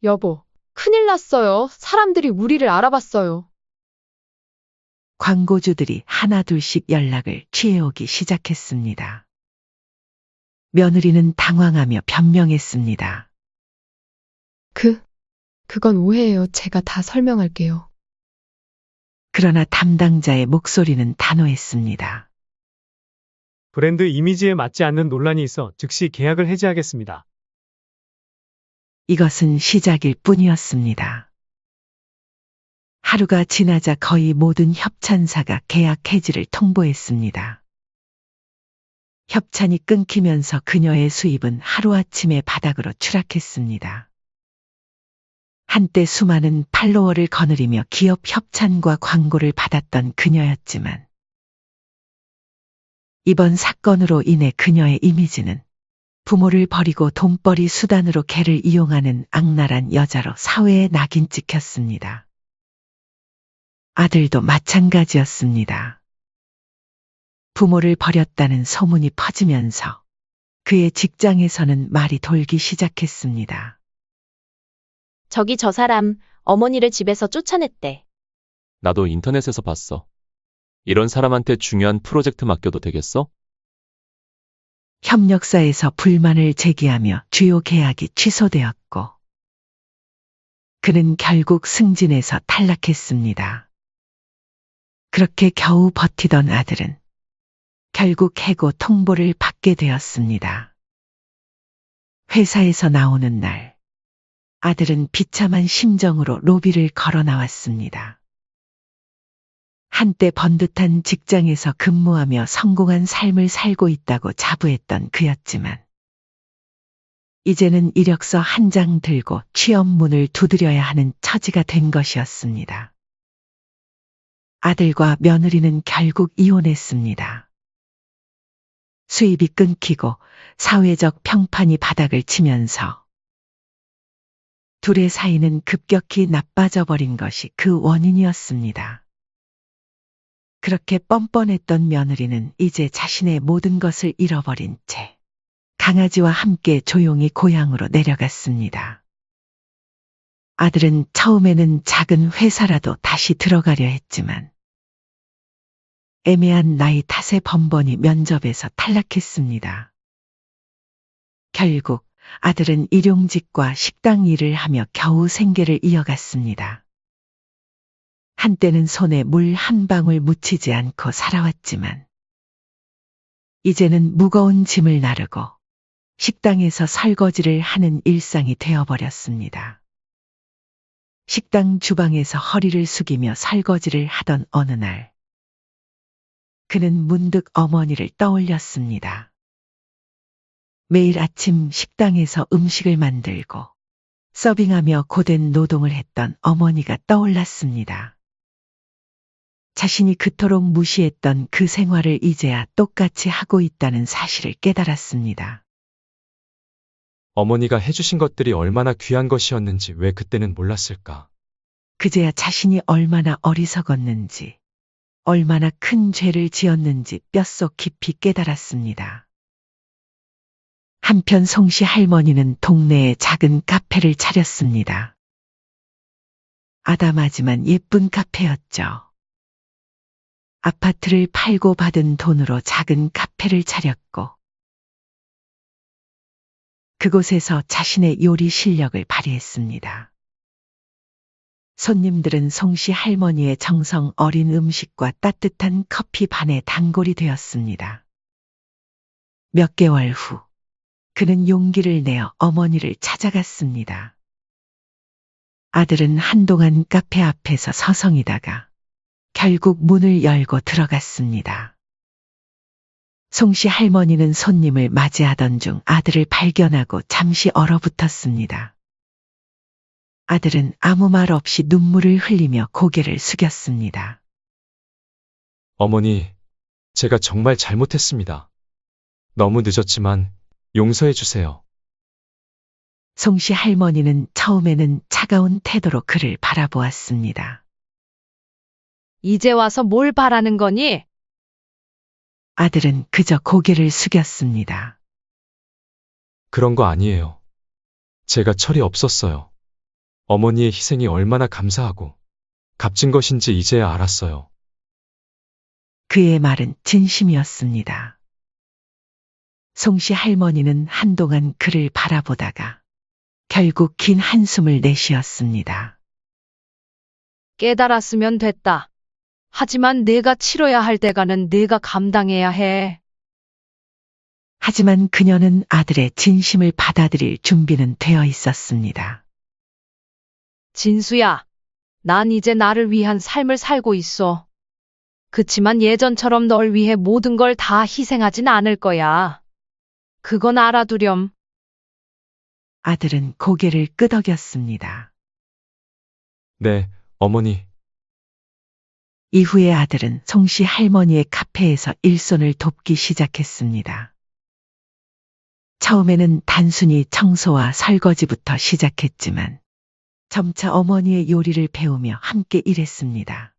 여보, 큰일 났어요. 사람들이 우리를 알아봤어요. 광고주들이 하나둘씩 연락을 취해오기 시작했습니다. 며느리는 당황하며 변명했습니다. 그건 오해예요. 제가 다 설명할게요. 그러나 담당자의 목소리는 단호했습니다. 브랜드 이미지에 맞지 않는 논란이 있어 즉시 계약을 해지하겠습니다. 이것은 시작일 뿐이었습니다. 하루가 지나자 거의 모든 협찬사가 계약 해지를 통보했습니다. 협찬이 끊기면서 그녀의 수입은 하루아침에 바닥으로 추락했습니다. 한때 수많은 팔로워를 거느리며 기업 협찬과 광고를 받았던 그녀였지만, 이번 사건으로 인해 그녀의 이미지는 부모를 버리고 돈벌이 수단으로 개를 이용하는 악랄한 여자로 사회에 낙인 찍혔습니다. 아들도 마찬가지였습니다. 부모를 버렸다는 소문이 퍼지면서 그의 직장에서는 말이 돌기 시작했습니다. 저기 저 사람, 어머니를 집에서 쫓아냈대. 나도 인터넷에서 봤어. 이런 사람한테 중요한 프로젝트 맡겨도 되겠어? 협력사에서 불만을 제기하며 주요 계약이 취소되었고, 그는 결국 승진해서 탈락했습니다. 그렇게 겨우 버티던 아들은 결국 해고 통보를 받게 되었습니다. 회사에서 나오는 날, 아들은 비참한 심정으로 로비를 걸어 나왔습니다. 한때 번듯한 직장에서 근무하며 성공한 삶을 살고 있다고 자부했던 그였지만, 이제는 이력서 한 장 들고 취업문을 두드려야 하는 처지가 된 것이었습니다. 아들과 며느리는 결국 이혼했습니다. 수입이 끊기고 사회적 평판이 바닥을 치면서 둘의 사이는 급격히 나빠져 버린 것이 그 원인이었습니다. 그렇게 뻔뻔했던 며느리는 이제 자신의 모든 것을 잃어버린 채 강아지와 함께 조용히 고향으로 내려갔습니다. 아들은 처음에는 작은 회사라도 다시 들어가려 했지만 애매한 나이 탓에 번번이 면접에서 탈락했습니다. 결국 아들은 일용직과 식당 일을 하며 겨우 생계를 이어갔습니다. 한때는 손에 물 한 방울 묻히지 않고 살아왔지만 이제는 무거운 짐을 나르고 식당에서 설거지를 하는 일상이 되어버렸습니다. 식당 주방에서 허리를 숙이며 설거지를 하던 어느 날, 그는 문득 어머니를 떠올렸습니다. 매일 아침 식당에서 음식을 만들고 서빙하며 고된 노동을 했던 어머니가 떠올랐습니다. 자신이 그토록 무시했던 그 생활을 이제야 똑같이 하고 있다는 사실을 깨달았습니다. 어머니가 해주신 것들이 얼마나 귀한 것이었는지 왜 그때는 몰랐을까? 그제야 자신이 얼마나 어리석었는지, 얼마나 큰 죄를 지었는지 뼛속 깊이 깨달았습니다. 한편 송씨 할머니는 동네에 작은 카페를 차렸습니다. 아담하지만 예쁜 카페였죠. 아파트를 팔고 받은 돈으로 작은 카페를 차렸고, 그곳에서 자신의 요리 실력을 발휘했습니다. 손님들은 송씨 할머니의 정성 어린 음식과 따뜻한 커피 반에 단골이 되었습니다. 몇 개월 후, 그는 용기를 내어 어머니를 찾아갔습니다. 아들은 한동안 카페 앞에서 서성이다가 결국 문을 열고 들어갔습니다. 송씨 할머니는 손님을 맞이하던 중 아들을 발견하고 잠시 얼어붙었습니다. 아들은 아무 말 없이 눈물을 흘리며 고개를 숙였습니다. 어머니, 제가 정말 잘못했습니다. 너무 늦었지만 용서해 주세요. 송씨 할머니는 처음에는 차가운 태도로 그를 바라보았습니다. 이제 와서 뭘 바라는 거니? 아들은 그저 고개를 숙였습니다. 그런 거 아니에요. 제가 철이 없었어요. 어머니의 희생이 얼마나 감사하고 값진 것인지 이제야 알았어요. 그의 말은 진심이었습니다. 송씨 할머니는 한동안 그를 바라보다가 결국 긴 한숨을 내쉬었습니다. 깨달았으면 됐다. 하지만 내가 치러야 할 대가는 내가 감당해야 해. 하지만 그녀는 아들의 진심을 받아들일 준비는 되어 있었습니다. 진수야, 난 이제 나를 위한 삶을 살고 있어. 그치만 예전처럼 널 위해 모든 걸 다 희생하진 않을 거야. 그건 알아두렴. 아들은 고개를 끄덕였습니다. 네, 어머니. 이후에 아들은 송씨 할머니의 카페에서 일손을 돕기 시작했습니다. 처음에는 단순히 청소와 설거지부터 시작했지만 점차 어머니의 요리를 배우며 함께 일했습니다.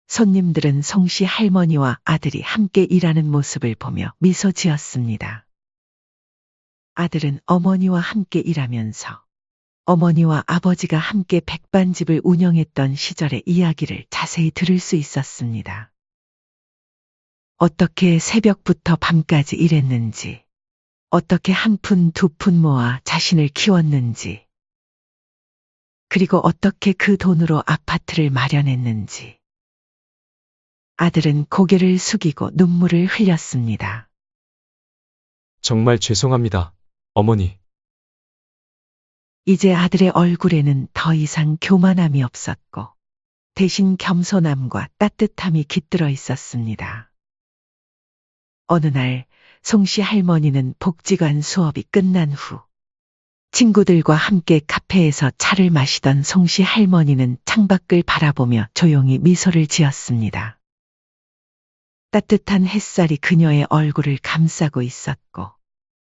손님들은 송씨 할머니와 아들이 함께 일하는 모습을 보며 미소 지었습니다. 아들은 어머니와 함께 일하면서 어머니와 아버지가 함께 백반집을 운영했던 시절의 이야기를 자세히 들을 수 있었습니다. 어떻게 새벽부터 밤까지 일했는지, 어떻게 한 푼 두 푼 모아 자신을 키웠는지, 그리고 어떻게 그 돈으로 아파트를 마련했는지. 아들은 고개를 숙이고 눈물을 흘렸습니다. 정말 죄송합니다, 어머니. 이제 아들의 얼굴에는 더 이상 교만함이 없었고 대신 겸손함과 따뜻함이 깃들어 있었습니다. 어느 날 송씨 할머니는 복지관 수업이 끝난 후 친구들과 함께 카페에서 차를 마시던 송씨 할머니는 창밖을 바라보며 조용히 미소를 지었습니다. 따뜻한 햇살이 그녀의 얼굴을 감싸고 있었고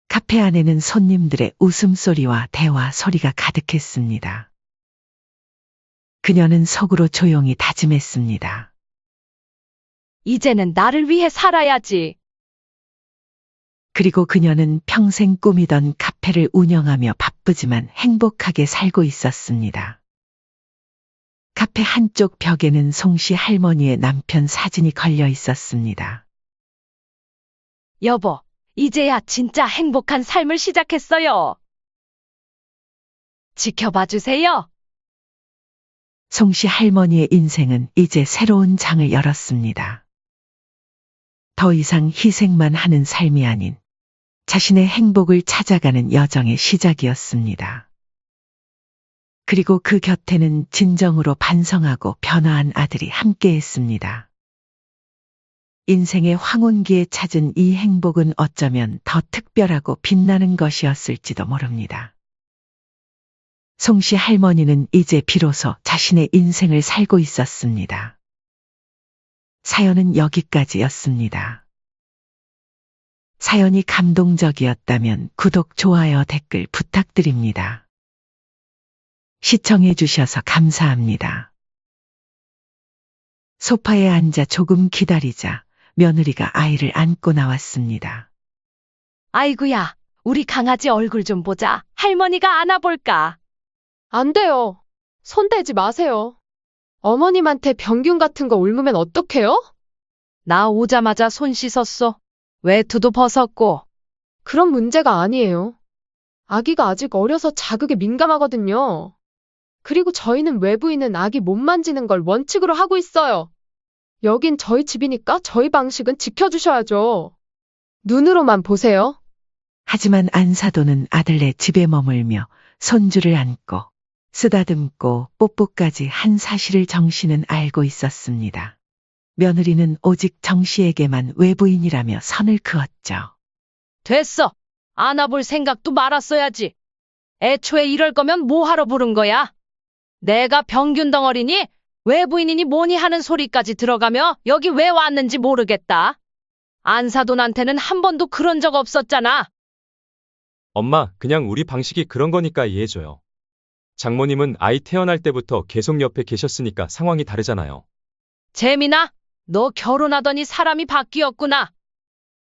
카페 안에는 손님들의 웃음소리와 대화 소리가 가득했습니다. 그녀는 속으로 조용히 다짐했습니다. 이제는 나를 위해 살아야지. 그리고 그녀는 평생 꿈이던 카페를 운영하며 바쁘지만 행복하게 살고 있었습니다. 카페 한쪽 벽에는 송씨 할머니의 남편 사진이 걸려 있었습니다. 여보, 이제야 진짜 행복한 삶을 시작했어요. 지켜봐 주세요. 송씨 할머니의 인생은 이제 새로운 장을 열었습니다. 더 이상 희생만 하는 삶이 아닌 자신의 행복을 찾아가는 여정의 시작이었습니다. 그리고 그 곁에는 진정으로 반성하고 변화한 아들이 함께했습니다. 인생의 황혼기에 찾은 이 행복은 어쩌면 더 특별하고 빛나는 것이었을지도 모릅니다. 송씨 할머니는 이제 비로소 자신의 인생을 살고 있었습니다. 사연은 여기까지였습니다. 사연이 감동적이었다면 구독, 좋아요, 댓글 부탁드립니다. 시청해 주셔서 감사합니다. 소파에 앉아 조금 기다리자 며느리가 아이를 안고 나왔습니다. 아이구야, 우리 강아지 얼굴 좀 보자. 할머니가 안아볼까? 안 돼요. 손 대지 마세요. 어머님한테 병균 같은 거 옮으면 어떡해요? 나 오자마자 손 씻었어. 외투도 벗었고. 그런 문제가 아니에요. 아기가 아직 어려서 자극에 민감하거든요. 그리고 저희는 외부인은 아기 못 만지는 걸 원칙으로 하고 있어요. 여긴 저희 집이니까 저희 방식은 지켜주셔야죠. 눈으로만 보세요. 하지만 안사도는 아들네 집에 머물며 손주를 안고 쓰다듬고 뽀뽀까지 한 사실을 정씨는 알고 있었습니다. 며느리는 오직 정씨에게만 외부인이라며 선을 그었죠. 됐어. 안아볼 생각도 말았어야지. 애초에 이럴 거면 뭐하러 부른 거야? 내가 병균 덩어리니 외부인이니 뭐니 하는 소리까지 들어가며 여기 왜 왔는지 모르겠다. 안사돈한테는 한 번도 그런 적 없었잖아. 엄마, 그냥 우리 방식이 그런 거니까 이해해줘요. 장모님은 아이 태어날 때부터 계속 옆에 계셨으니까 상황이 다르잖아요. 재민아, 너 결혼하더니 사람이 바뀌었구나.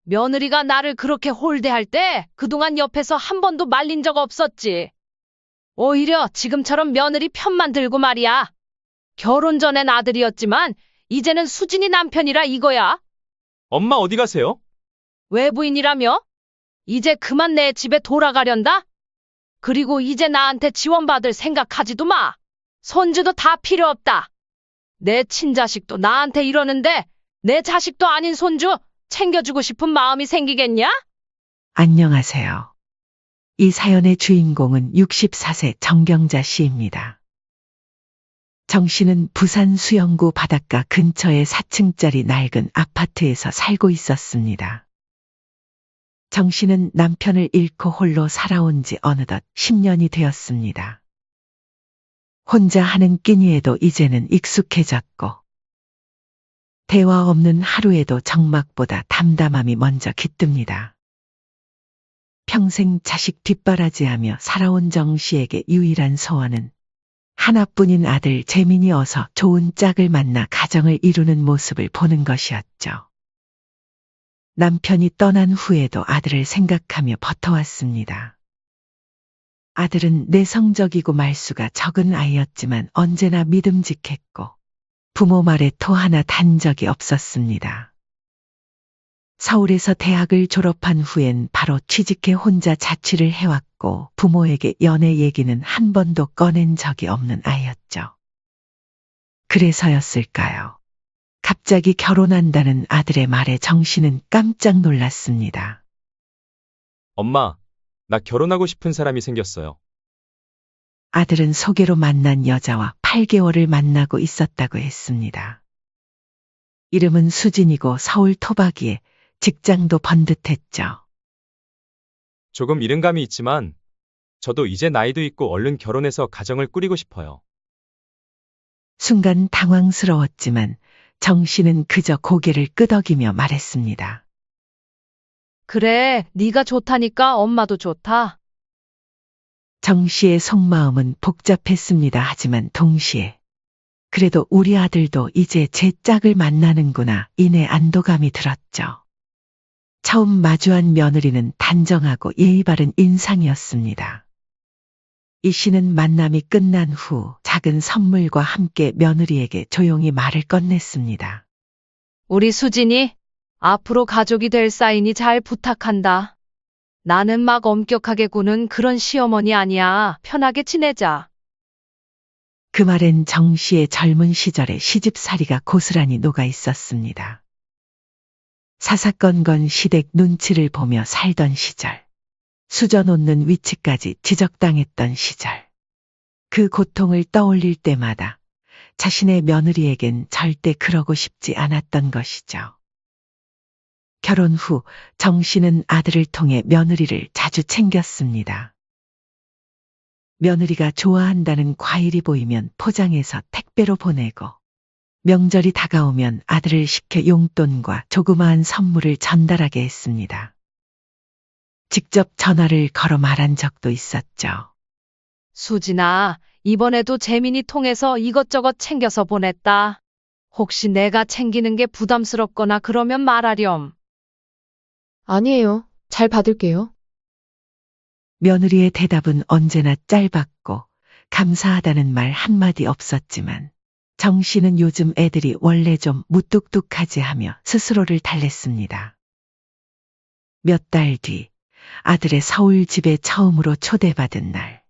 며느리가 나를 그렇게 홀대할 때 그동안 옆에서 한 번도 말린 적 없었지. 오히려 지금처럼 며느리 편만 들고 말이야. 결혼 전엔 아들이었지만 이제는 수진이 남편이라 이거야. 엄마 어디 가세요? 외부인이라며? 이제 그만 내 집에 돌아가련다? 그리고 이제 나한테 지원받을 생각하지도 마. 손주도 다 필요 없다. 내 친자식도 나한테 이러는데 내 자식도 아닌 손주 챙겨주고 싶은 마음이 생기겠냐? 안녕하세요. 이 사연의 주인공은 64세 정경자 씨입니다. 정 씨는 부산 수영구 바닷가 근처의 4층짜리 낡은 아파트에서 살고 있었습니다. 정 씨는 남편을 잃고 홀로 살아온 지 어느덧 10년이 되었습니다. 혼자 하는 끼니에도 이제는 익숙해졌고 대화 없는 하루에도 정막보다 담담함이 먼저 깃듭니다. 평생 자식 뒷바라지하며 살아온 정 씨에게 유일한 소원은 하나뿐인 아들 재민이 어서 좋은 짝을 만나 가정을 이루는 모습을 보는 것이었죠. 남편이 떠난 후에도 아들을 생각하며 버텨왔습니다. 아들은 내성적이고 말수가 적은 아이였지만 언제나 믿음직했고 부모 말에 토 하나 단 적이 없었습니다. 서울에서 대학을 졸업한 후엔 바로 취직해 혼자 자취를 해왔고 부모에게 연애 얘기는 한 번도 꺼낸 적이 없는 아이였죠. 그래서였을까요? 갑자기 결혼한다는 아들의 말에 정 씨는 깜짝 놀랐습니다. 엄마, 나 결혼하고 싶은 사람이 생겼어요. 아들은 소개로 만난 여자와 8개월을 만나고 있었다고 했습니다. 이름은 수진이고 서울 토박이에 직장도 번듯했죠. 조금 이른감이 있지만 저도 이제 나이도 있고 얼른 결혼해서 가정을 꾸리고 싶어요. 순간 당황스러웠지만 정 씨는 그저 고개를 끄덕이며 말했습니다. 그래, 네가 좋다니까 엄마도 좋다. 정 씨의 속마음은 복잡했습니다. 하지만 동시에 그래도 우리 아들도 이제 제 짝을 만나는구나 이내 안도감이 들었죠. 처음 마주한 며느리는 단정하고 예의 바른 인상이었습니다. 이 씨는 만남이 끝난 후 작은 선물과 함께 며느리에게 조용히 말을 건넸습니다. 우리 수진이 앞으로 가족이 될 사이니 잘 부탁한다. 나는 막 엄격하게 구는 그런 시어머니 아니야. 편하게 지내자. 그 말엔 정 씨의 젊은 시절의 시집살이가 고스란히 녹아 있었습니다. 사사건건 시댁 눈치를 보며 살던 시절, 수저 놓는 위치까지 지적당했던 시절, 그 고통을 떠올릴 때마다 자신의 며느리에겐 절대 그러고 싶지 않았던 것이죠. 결혼 후 정 씨는 아들을 통해 며느리를 자주 챙겼습니다. 며느리가 좋아한다는 과일이 보이면 포장해서 택배로 보내고, 명절이 다가오면 아들을 시켜 용돈과 조그마한 선물을 전달하게 했습니다. 직접 전화를 걸어 말한 적도 있었죠. 수진아, 이번에도 재민이 통해서 이것저것 챙겨서 보냈다. 혹시 내가 챙기는 게 부담스럽거나 그러면 말하렴. 아니에요. 잘 받을게요. 며느리의 대답은 언제나 짧았고 감사하다는 말 한마디 없었지만 정 씨는 요즘 애들이 원래 좀 무뚝뚝하지 하며 스스로를 달랬습니다. 몇 달 뒤 아들의 서울 집에 처음으로 초대받은 날,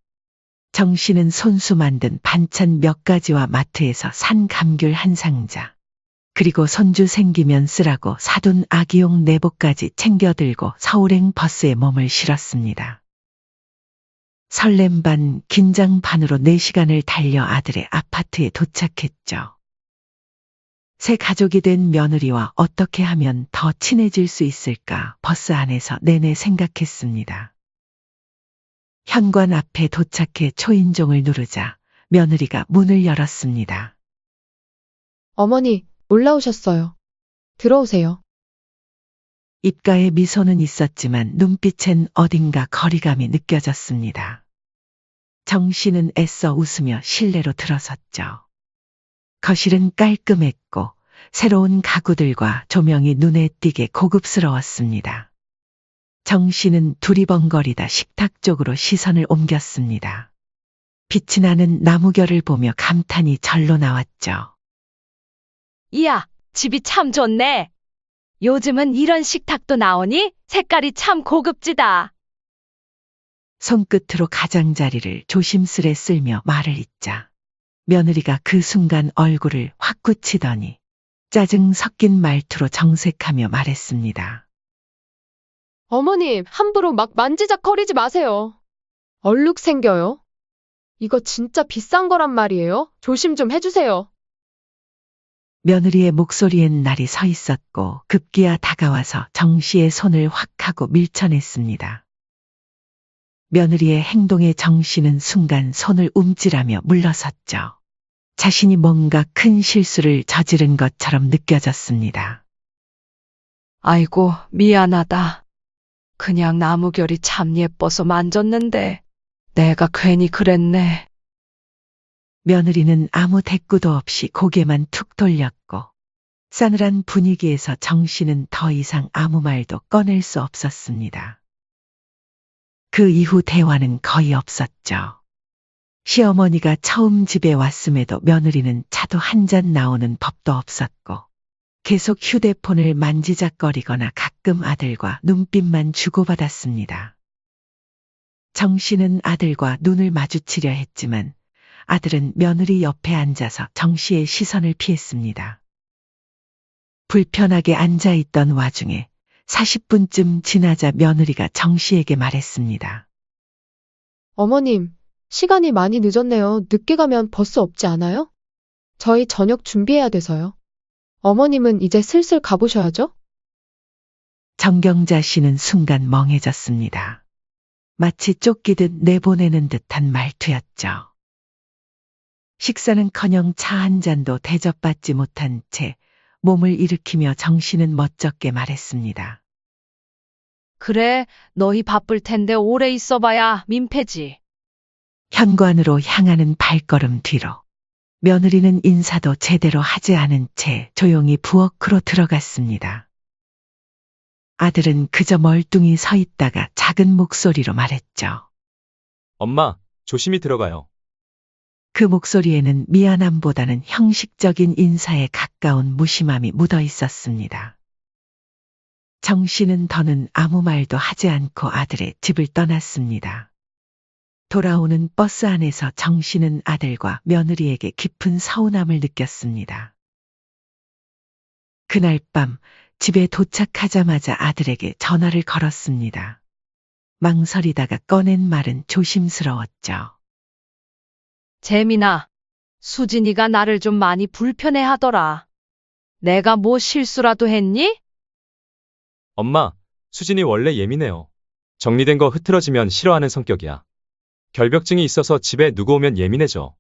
정 씨는 손수 만든 반찬 몇 가지와 마트에서 산 감귤 한 상자, 그리고 손주 생기면 쓰라고 사둔 아기용 내복까지 챙겨 들고 서울행 버스에 몸을 실었습니다. 설렘 반 긴장 반으로 4시간을 달려 아들의 아파트에 도착했죠. 새 가족이 된 며느리와 어떻게 하면 더 친해질 수 있을까 버스 안에서 내내 생각했습니다. 현관 앞에 도착해 초인종을 누르자 며느리가 문을 열었습니다. 어머니, 올라오셨어요. 들어오세요. 입가에 미소는 있었지만 눈빛엔 어딘가 거리감이 느껴졌습니다. 정 씨는 애써 웃으며 실내로 들어섰죠. 거실은 깔끔했고 새로운 가구들과 조명이 눈에 띄게 고급스러웠습니다. 정 씨는 두리번거리다 식탁 쪽으로 시선을 옮겼습니다. 빛이 나는 나무결을 보며 감탄이 절로 나왔죠. 이야, 집이 참 좋네. 요즘은 이런 식탁도 나오니 색깔이 참 고급지다. 손끝으로 가장자리를 조심스레 쓸며 말을 잇자 며느리가 그 순간 얼굴을 확 굳히더니 짜증 섞인 말투로 정색하며 말했습니다. 어머님, 함부로 막 만지작거리지 마세요. 얼룩 생겨요. 이거 진짜 비싼 거란 말이에요. 조심 좀 해주세요. 며느리의 목소리엔 날이 서 있었고 급기야 다가와서 정 씨의 손을 확 하고 밀쳐냈습니다. 며느리의 행동에 정 씨는 순간 손을 움찔하며 물러섰죠. 자신이 뭔가 큰 실수를 저지른 것처럼 느껴졌습니다. 아이고, 미안하다. 그냥 나무결이 참 예뻐서 만졌는데 내가 괜히 그랬네. 며느리는 아무 대꾸도 없이 고개만 툭 돌렸고 싸늘한 분위기에서 정 씨는 더 이상 아무 말도 꺼낼 수 없었습니다. 그 이후 대화는 거의 없었죠. 시어머니가 처음 집에 왔음에도 며느리는 차도 한 잔 나오는 법도 없었고 계속 휴대폰을 만지작거리거나 가끔 아들과 눈빛만 주고받았습니다. 정 씨는 아들과 눈을 마주치려 했지만 아들은 며느리 옆에 앉아서 정 씨의 시선을 피했습니다. 불편하게 앉아있던 와중에 40분쯤 지나자 며느리가 정 씨에게 말했습니다. 어머님, 시간이 많이 늦었네요. 늦게 가면 버스 없지 않아요? 저희 저녁 준비해야 돼서요. 어머님은 이제 슬슬 가보셔야죠? 정경자 씨는 순간 멍해졌습니다. 마치 쫓기듯 내보내는 듯한 말투였죠. 식사는커녕 차 한 잔도 대접받지 못한 채 몸을 일으키며 정씨는 멋쩍게 말했습니다. 그래, 너희 바쁠 텐데 오래 있어봐야 민폐지. 현관으로 향하는 발걸음 뒤로 며느리는 인사도 제대로 하지 않은 채 조용히 부엌으로 들어갔습니다. 아들은 그저 멀뚱히 서 있다가 작은 목소리로 말했죠. 엄마, 조심히 들어가요. 그 목소리에는 미안함보다는 형식적인 인사에 가까운 무심함이 묻어 있었습니다. 정 씨는 더는 아무 말도 하지 않고 아들의 집을 떠났습니다. 돌아오는 버스 안에서 정 씨는 아들과 며느리에게 깊은 서운함을 느꼈습니다. 그날 밤 집에 도착하자마자 아들에게 전화를 걸었습니다. 망설이다가 꺼낸 말은 조심스러웠죠. 재민아, 수진이가 나를 좀 많이 불편해 하더라. 내가 뭐 실수라도 했니? 엄마, 수진이 원래 예민해요. 정리된 거 흐트러지면 싫어하는 성격이야. 결벽증이 있어서 집에 누구 오면 예민해져.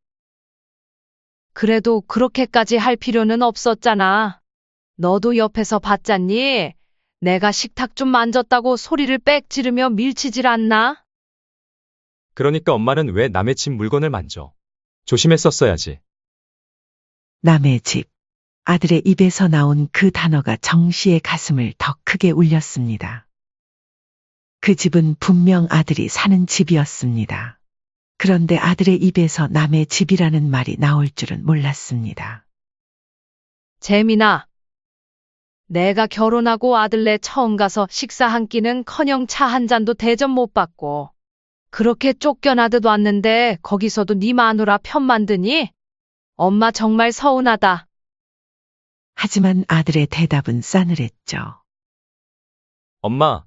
그래도 그렇게까지 할 필요는 없었잖아. 너도 옆에서 봤잖니? 내가 식탁 좀 만졌다고 소리를 빽 지르며 밀치질 않나? 그러니까 엄마는 왜 남의 집 물건을 만져? 조심했었어야지. 남의 집. 아들의 입에서 나온 그 단어가 정 씨의 가슴을 더 크게 울렸습니다. 그 집은 분명 아들이 사는 집이었습니다. 그런데 아들의 입에서 남의 집이라는 말이 나올 줄은 몰랐습니다. 재민아, 내가 결혼하고 아들네 처음 가서 식사 한 끼는커녕 차 한 잔도 대접 못 받고 그렇게 쫓겨나듯 왔는데 거기서도 네 마누라 편만 드니? 엄마 정말 서운하다. 하지만 아들의 대답은 싸늘했죠. 엄마,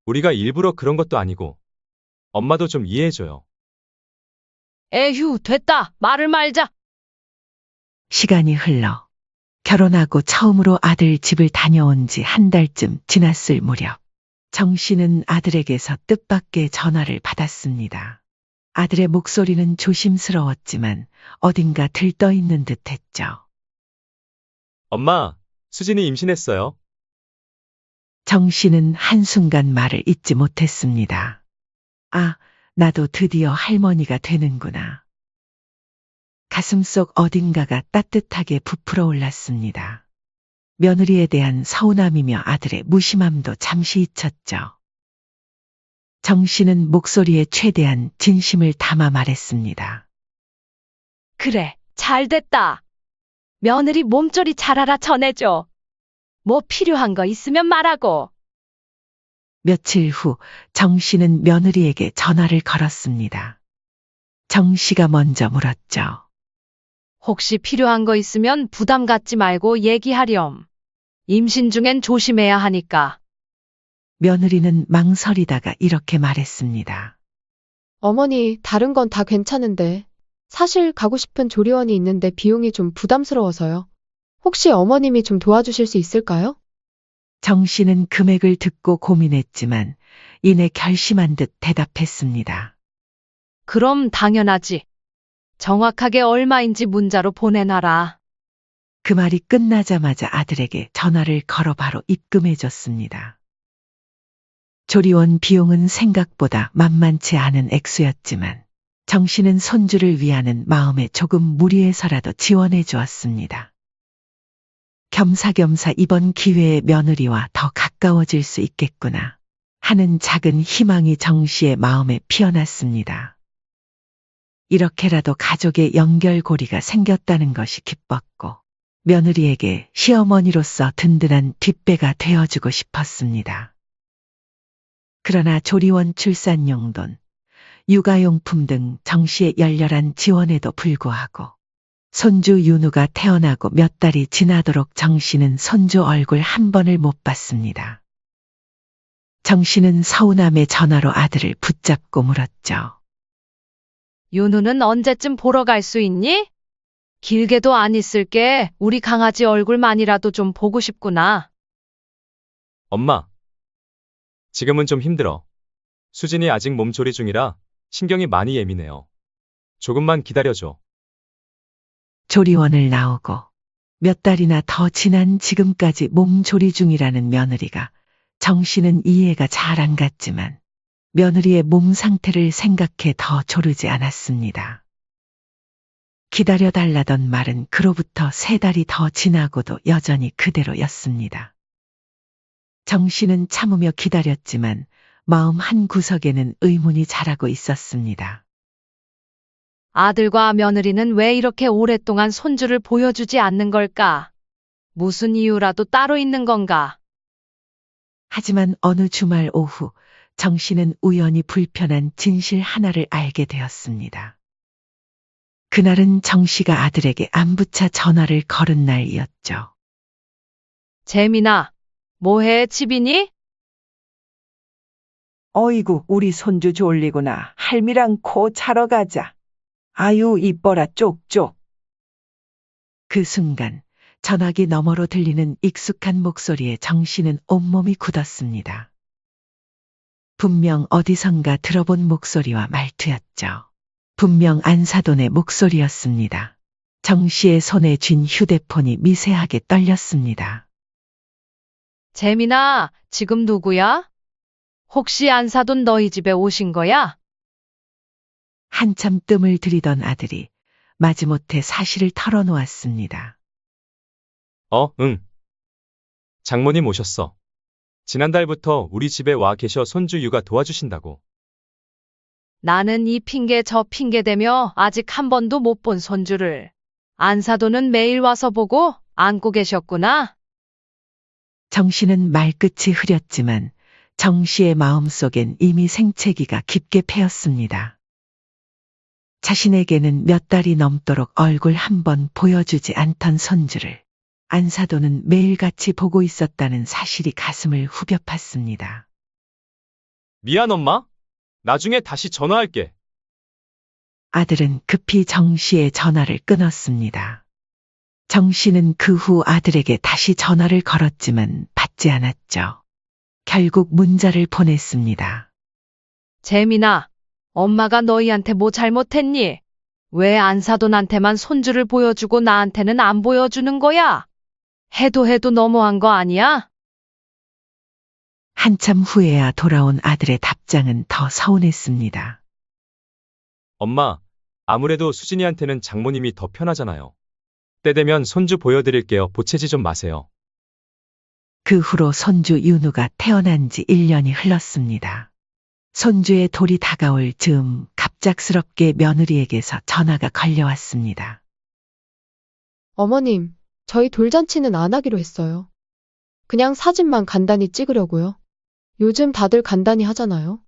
우리가 일부러 그런 것도 아니고. 엄마도 좀 이해해줘요. 에휴, 됐다. 말을 말자. 시간이 흘러 결혼하고 처음으로 아들 집을 다녀온 지 한 달쯤 지났을 무렵 정 씨는 아들에게서 뜻밖의 전화를 받았습니다. 아들의 목소리는 조심스러웠지만 어딘가 들떠있는 듯했죠. 엄마, 수진이 임신했어요. 정 씨는 한순간 말을 잇지 못했습니다. 아, 나도 드디어 할머니가 되는구나. 가슴속 어딘가가 따뜻하게 부풀어 올랐습니다. 며느리에 대한 서운함이며 아들의 무심함도 잠시 잊혔죠. 정 씨는 목소리에 최대한 진심을 담아 말했습니다. 그래, 잘 됐다. 며느리 몸조리 잘하라 전해줘. 뭐 필요한 거 있으면 말하고. 며칠 후 정 씨는 며느리에게 전화를 걸었습니다. 정 씨가 먼저 물었죠. 혹시 필요한 거 있으면 부담 갖지 말고 얘기하렴. 임신 중엔 조심해야 하니까. 며느리는 망설이다가 이렇게 말했습니다. 어머니, 다른 건 다 괜찮은데. 사실 가고 싶은 조리원이 있는데 비용이 좀 부담스러워서요. 혹시 어머님이 좀 도와주실 수 있을까요? 정 씨는 금액을 듣고 고민했지만 이내 결심한 듯 대답했습니다. 그럼 당연하지. 정확하게 얼마인지 문자로 보내놔라. 그 말이 끝나자마자 아들에게 전화를 걸어 바로 입금해줬습니다. 조리원 비용은 생각보다 만만치 않은 액수였지만 정 씨는 손주를 위하는 마음에 조금 무리해서라도 지원해 주었습니다. 겸사겸사 이번 기회에 며느리와 더 가까워질 수 있겠구나 하는 작은 희망이 정 씨의 마음에 피어났습니다. 이렇게라도 가족의 연결고리가 생겼다는 것이 기뻤고 며느리에게 시어머니로서 든든한 뒷배가 되어주고 싶었습니다. 그러나 조리원 출산용 돈, 육아용품 등 정 씨의 열렬한 지원에도 불구하고 손주 윤우가 태어나고 몇 달이 지나도록 정 씨는 손주 얼굴 한 번을 못 봤습니다. 정 씨는 서운함에 전화로 아들을 붙잡고 물었죠. 윤우는 언제쯤 보러 갈 수 있니? 길게도 안 있을게. 우리 강아지 얼굴만이라도 좀 보고 싶구나. 엄마. 지금은 좀 힘들어. 수진이 아직 몸조리 중이라 신경이 많이 예민해요. 조금만 기다려줘. 조리원을 나오고 몇 달이나 더 지난 지금까지 몸조리 중이라는 며느리가 정씨는 이해가 잘 안 갔지만 며느리의 몸 상태를 생각해 더 조르지 않았습니다. 기다려달라던 말은 그로부터 3달이 더 지나고도 여전히 그대로였습니다. 정씨는 참으며 기다렸지만 마음 한 구석에는 의문이 자라고 있었습니다. 아들과 며느리는 왜 이렇게 오랫동안 손주를 보여주지 않는 걸까? 무슨 이유라도 따로 있는 건가? 하지만 어느 주말 오후 정씨는 우연히 불편한 진실 하나를 알게 되었습니다. 그날은 정씨가 아들에게 안부차 전화를 걸은 날이었죠. 재민아, 뭐해? 집이니? 어이구, 우리 손주 졸리구나. 할미랑 코 차러 가자. 아유, 이뻐라, 쪽쪽. 그 순간 전화기 너머로 들리는 익숙한 목소리에 정씨는 온몸이 굳었습니다. 분명 어디선가 들어본 목소리와 말투였죠. 분명 안사돈의 목소리였습니다. 정씨의 손에 쥔 휴대폰이 미세하게 떨렸습니다. 재민아, 지금 누구야? 혹시 안사돈 너희 집에 오신 거야? 한참 뜸을 들이던 아들이 마지못해 사실을 털어놓았습니다. 응. 장모님 오셨어. 지난달부터 우리 집에 와 계셔 손주 육아 도와주신다고. 나는 이 핑계 저 핑계 대며 아직 한 번도 못 본 손주를. 안사돈은 매일 와서 보고 안고 계셨구나. 정씨는 말끝이 흐렸지만 정씨의 마음속엔 이미 생채기가 깊게 패였습니다. 자신에게는 몇 달이 넘도록 얼굴 한 번 보여주지 않던 손주를 안사돈은 매일같이 보고 있었다는 사실이 가슴을 후벼 팠습니다. 미안 엄마. 나중에 다시 전화할게. 아들은 급히 정씨의 전화를 끊었습니다. 정씨는 그 후 아들에게 다시 전화를 걸었지만 받지 않았죠. 결국 문자를 보냈습니다. 재민아, 엄마가 너희한테 뭐 잘못했니? 왜 안사돈한테만 손주를 보여주고 나한테는 안 보여주는 거야? 해도 너무한 거 아니야? 한참 후에야 돌아온 아들의 답장은 더 서운했습니다. 엄마, 아무래도 수진이한테는 장모님이 더 편하잖아요. 때 되면 손주 보여드릴게요. 보채지 좀 마세요. 그 후로 손주 윤우가 태어난 지 1년이 흘렀습니다. 손주의 돌이 다가올 즈음 갑작스럽게 며느리에게서 전화가 걸려왔습니다. 어머님, 저희 돌잔치는 안 하기로 했어요. 그냥 사진만 간단히 찍으려고요. 요즘 다들 간단히 하잖아요.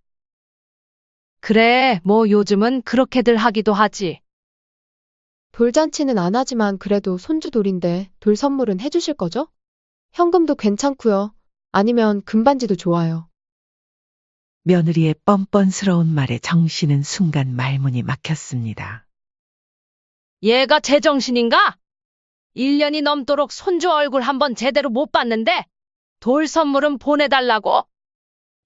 그래, 뭐 요즘은 그렇게들 하기도 하지. 돌잔치는 안 하지만 그래도 손주 돌인데 돌 선물은 해주실 거죠? 현금도 괜찮고요. 아니면 금반지도 좋아요. 며느리의 뻔뻔스러운 말에 정씨는 순간 말문이 막혔습니다. 얘가 제정신인가? 1년이 넘도록 손주 얼굴 한번 제대로 못 봤는데 돌 선물은 보내달라고?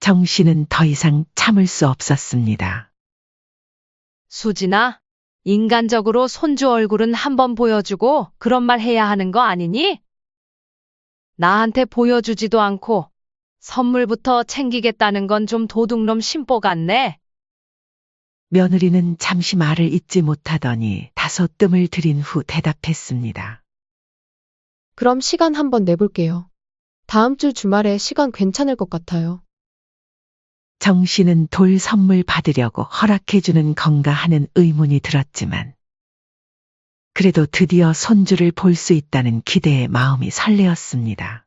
정씨는 더 이상 참을 수 없었습니다. 수진아, 인간적으로 손주 얼굴은 한번 보여주고 그런 말 해야 하는 거 아니니? 나한테 보여주지도 않고 선물부터 챙기겠다는 건 좀 도둑놈 심보 같네. 며느리는 잠시 말을 잇지 못하더니 다소 뜸을 들인 후 대답했습니다. 그럼 시간 한번 내볼게요. 다음 주 주말에 시간 괜찮을 것 같아요. 정씨는 돌 선물 받으려고 허락해주는 건가 하는 의문이 들었지만 그래도 드디어 손주를 볼 수 있다는 기대에 마음이 설레었습니다.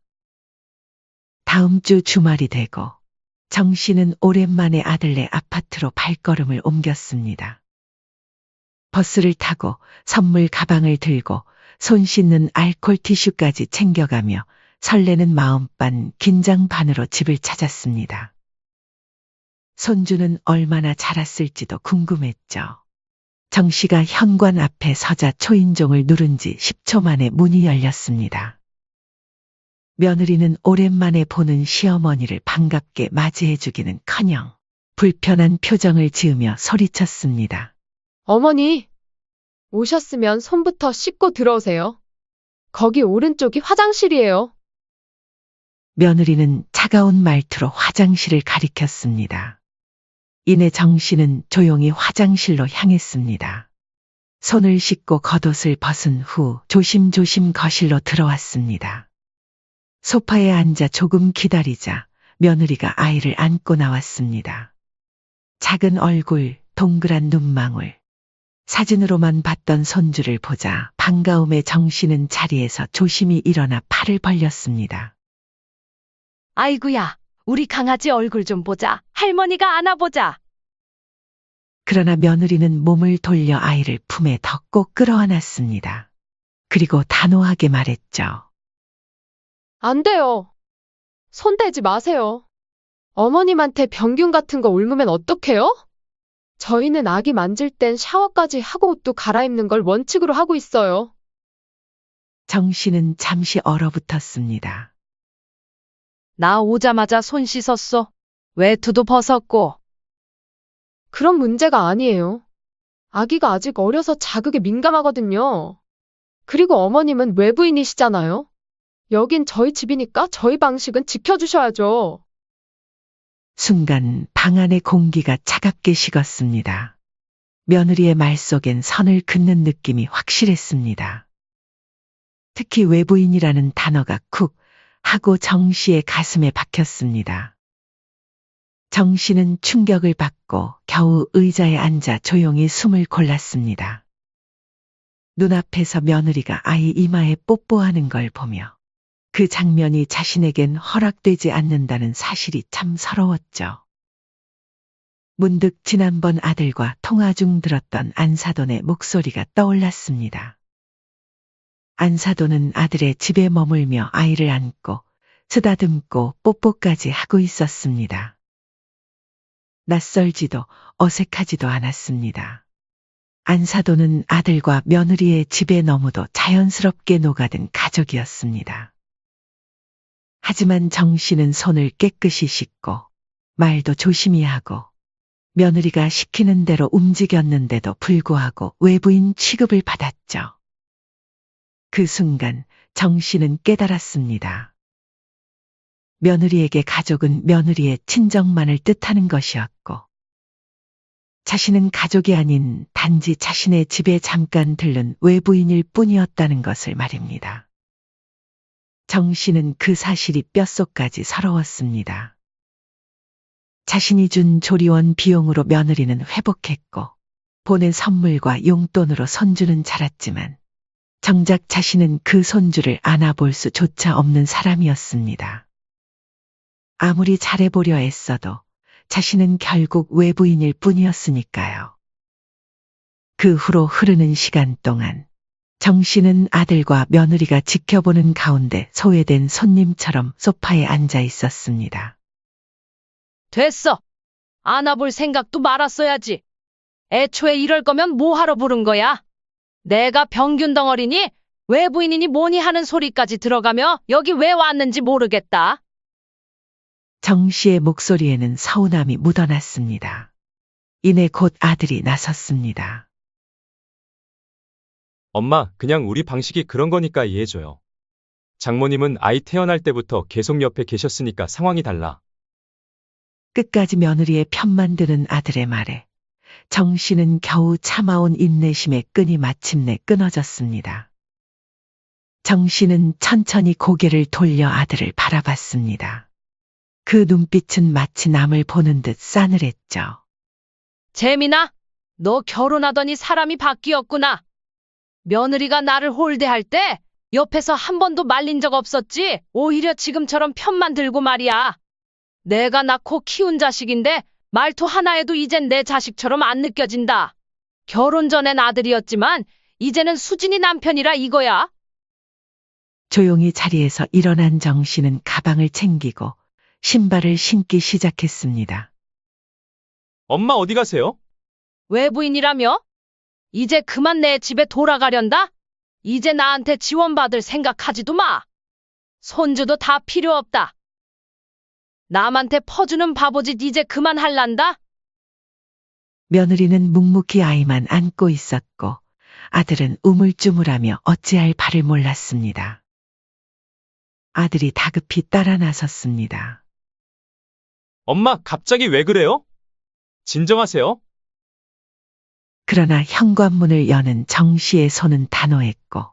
다음 주 주말이 되고 정씨는 오랜만에 아들네 아파트로 발걸음을 옮겼습니다. 버스를 타고 선물 가방을 들고 손 씻는 알콜 티슈까지 챙겨가며 설레는 마음 반 긴장 반으로 집을 찾았습니다. 손주는 얼마나 자랐을지도 궁금했죠. 정 씨가 현관 앞에 서자 초인종을 누른 지 10초 만에 문이 열렸습니다. 며느리는 오랜만에 보는 시어머니를 반갑게 맞이해주기는커녕 불편한 표정을 지으며 소리쳤습니다. 어머니, 오셨으면 손부터 씻고 들어오세요. 거기 오른쪽이 화장실이에요. 며느리는 차가운 말투로 화장실을 가리켰습니다. 이내 정 씨는 조용히 화장실로 향했습니다. 손을 씻고 겉옷을 벗은 후 조심조심 거실로 들어왔습니다. 소파에 앉아 조금 기다리자 며느리가 아이를 안고 나왔습니다. 작은 얼굴, 동그란 눈망울. 사진으로만 봤던 손주를 보자 반가움에 정 씨는 자리에서 조심히 일어나 팔을 벌렸습니다. 아이구야, 우리 강아지 얼굴 좀 보자. 할머니가 안아보자. 그러나 며느리는 몸을 돌려 아이를 품에 더 꼭 끌어안았습니다. 그리고 단호하게 말했죠. 안 돼요. 손 대지 마세요. 어머님한테 병균 같은 거 옮으면 어떡해요? 저희는 아기 만질 땐 샤워까지 하고 옷도 갈아입는 걸 원칙으로 하고 있어요. 정 씨는 잠시 얼어붙었습니다. 나 오자마자 손 씻었어. 외투도 벗었고. 그런 문제가 아니에요. 아기가 아직 어려서 자극에 민감하거든요. 그리고 어머님은 외부인이시잖아요. 여긴 저희 집이니까 저희 방식은 지켜주셔야죠. 순간 방 안의 공기가 차갑게 식었습니다. 며느리의 말 속엔 선을 긋는 느낌이 확실했습니다. 특히 외부인이라는 단어가 쿡 하고 정 씨의 가슴에 박혔습니다. 정 씨는 충격을 받고 겨우 의자에 앉아 조용히 숨을 골랐습니다. 눈앞에서 며느리가 아이 이마에 뽀뽀하는 걸 보며 그 장면이 자신에겐 허락되지 않는다는 사실이 참 서러웠죠. 문득 지난번 아들과 통화 중 들었던 안사돈의 목소리가 떠올랐습니다. 안사돈은 아들의 집에 머물며 아이를 안고 쓰다듬고 뽀뽀까지 하고 있었습니다. 낯설지도 어색하지도 않았습니다. 안사돈은 아들과 며느리의 집에 너무도 자연스럽게 녹아든 가족이었습니다. 하지만 정 씨는 손을 깨끗이 씻고 말도 조심히 하고 며느리가 시키는 대로 움직였는데도 불구하고 외부인 취급을 받았죠. 그 순간 정 씨는 깨달았습니다. 며느리에게 가족은 며느리의 친정만을 뜻하는 것이었고 자신은 가족이 아닌 단지 자신의 집에 잠깐 들른 외부인일 뿐이었다는 것을 말입니다. 정 씨는 그 사실이 뼛속까지 서러웠습니다. 자신이 준 조리원 비용으로 며느리는 회복했고 보낸 선물과 용돈으로 손주는 자랐지만 정작 자신은 그 손주를 안아볼 수조차 없는 사람이었습니다. 아무리 잘해보려 애써도 자신은 결국 외부인일 뿐이었으니까요. 그 후로 흐르는 시간 동안 정 씨는 아들과 며느리가 지켜보는 가운데 소외된 손님처럼 소파에 앉아 있었습니다. 됐어. 안아볼 생각도 말았어야지. 애초에 이럴 거면 뭐하러 부른 거야? 내가 병균 덩어리니 외부인이니 뭐니 하는 소리까지 들어가며 여기 왜 왔는지 모르겠다. 정 씨의 목소리에는 서운함이 묻어났습니다. 이내 곧 아들이 나섰습니다. 엄마, 그냥 우리 방식이 그런 거니까 이해해줘요. 장모님은 아이 태어날 때부터 계속 옆에 계셨으니까 상황이 달라. 끝까지 며느리의 편만 드는 아들의 말에 정 씨는 겨우 참아온 인내심의 끈이 마침내 끊어졌습니다. 정 씨는 천천히 고개를 돌려 아들을 바라봤습니다. 그 눈빛은 마치 남을 보는 듯 싸늘했죠. 재민아, 너 결혼하더니 사람이 바뀌었구나. 며느리가 나를 홀대할 때 옆에서 한 번도 말린 적 없었지. 오히려 지금처럼 편만 들고 말이야. 내가 낳고 키운 자식인데 말투 하나에도 이젠 내 자식처럼 안 느껴진다. 결혼 전엔 아들이었지만 이제는 수진이 남편이라 이거야. 조용히 자리에서 일어난 정 씨는 가방을 챙기고 신발을 신기 시작했습니다. 엄마 어디 가세요? 외부인이라며? 이제 그만 내 집에 돌아가련다? 이제 나한테 지원받을 생각하지도 마. 손주도 다 필요 없다. 남한테 퍼주는 바보짓 이제 그만할란다? 며느리는 묵묵히 아이만 안고 있었고 아들은 우물쭈물하며 어찌할 바를 몰랐습니다. 아들이 다급히 따라 나섰습니다. 엄마, 갑자기 왜 그래요? 진정하세요. 그러나 현관문을 여는 정 씨의 손은 단호했고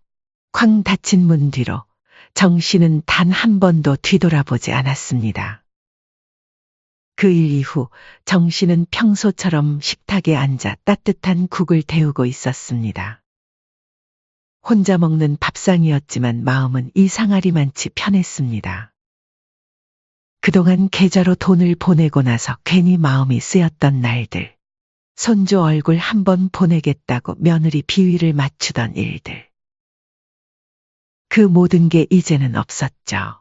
쾅 닫힌 문 뒤로 정 씨는 단 한 번도 뒤돌아보지 않았습니다. 그 일 이후 정 씨는 평소처럼 식탁에 앉아 따뜻한 국을 데우고 있었습니다. 혼자 먹는 밥상이었지만 마음은 이상하리만치 편했습니다. 그동안 계좌로 돈을 보내고 나서 괜히 마음이 쓰였던 날들, 손주 얼굴 한번 보내겠다고 며느리 비위를 맞추던 일들. 그 모든 게 이제는 없었죠.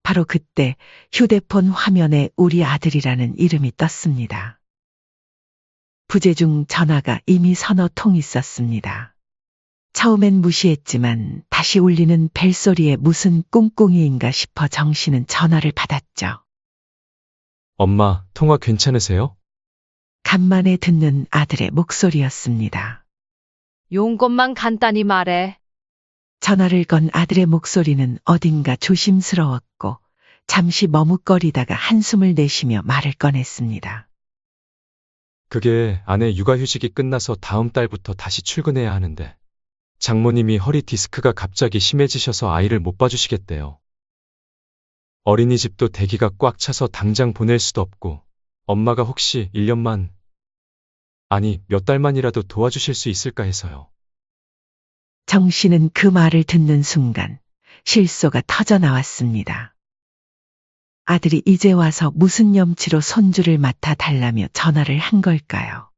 바로 그때 휴대폰 화면에 우리 아들이라는 이름이 떴습니다. 부재중 전화가 이미 서너 통 있었습니다. 처음엔 무시했지만 다시 울리는 벨소리에 무슨 꿍꿍이인가 싶어 정 씨는 전화를 받았죠. 엄마, 통화 괜찮으세요? 간만에 듣는 아들의 목소리였습니다. 용건만 간단히 말해. 전화를 건 아들의 목소리는 어딘가 조심스러웠고 잠시 머뭇거리다가 한숨을 내쉬며 말을 꺼냈습니다. 그게 아내 육아휴직이 끝나서 다음 달부터 다시 출근해야 하는데 장모님이 허리 디스크가 갑자기 심해지셔서 아이를 못 봐주시겠대요. 어린이집도 대기가 꽉 차서 당장 보낼 수도 없고 엄마가 혹시 1년만, 아니 몇 달만이라도 도와주실 수 있을까 해서요. 정 씨는 그 말을 듣는 순간 실소가 터져 나왔습니다. 아들이 이제 와서 무슨 염치로 손주를 맡아 달라며 전화를 한 걸까요?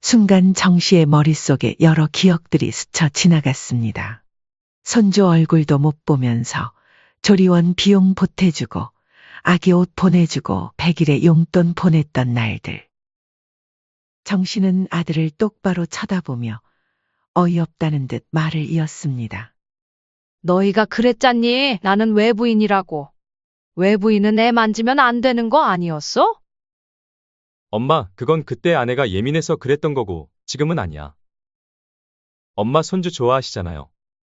순간 정 씨의 머릿속에 여러 기억들이 스쳐 지나갔습니다. 손주 얼굴도 못 보면서 조리원 비용 보태주고 아기 옷 보내주고 100일의 용돈 보냈던 날들. 정 씨는 아들을 똑바로 쳐다보며 어이없다는 듯 말을 이었습니다. 너희가 그랬잖니? 나는 외부인이라고. 외부인은 애 만지면 안 되는 거 아니었어? 엄마, 그건 그때 아내가 예민해서 그랬던 거고 지금은 아니야. 엄마 손주 좋아하시잖아요.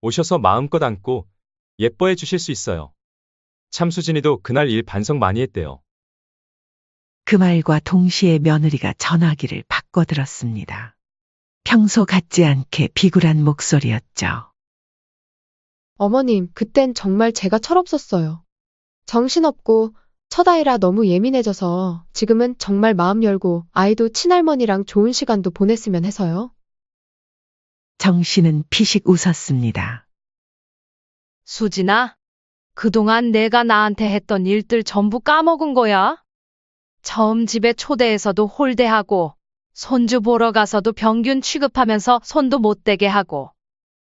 오셔서 마음껏 안고 예뻐해 주실 수 있어요. 참 수진이도 그날 일 반성 많이 했대요. 그 말과 동시에 며느리가 전화기를 바꿔들었습니다. 평소 같지 않게 비굴한 목소리였죠. 어머님, 그땐 정말 제가 철없었어요. 정신없고 첫 아이라 너무 예민해져서 지금은 정말 마음 열고 아이도 친할머니랑 좋은 시간도 보냈으면 해서요. 정 씨는 피식 웃었습니다. 수진아, 그동안 내가 나한테 했던 일들 전부 까먹은 거야? 처음 집에 초대해서도 홀대하고 손주 보러 가서도 병균 취급하면서 손도 못 대게 하고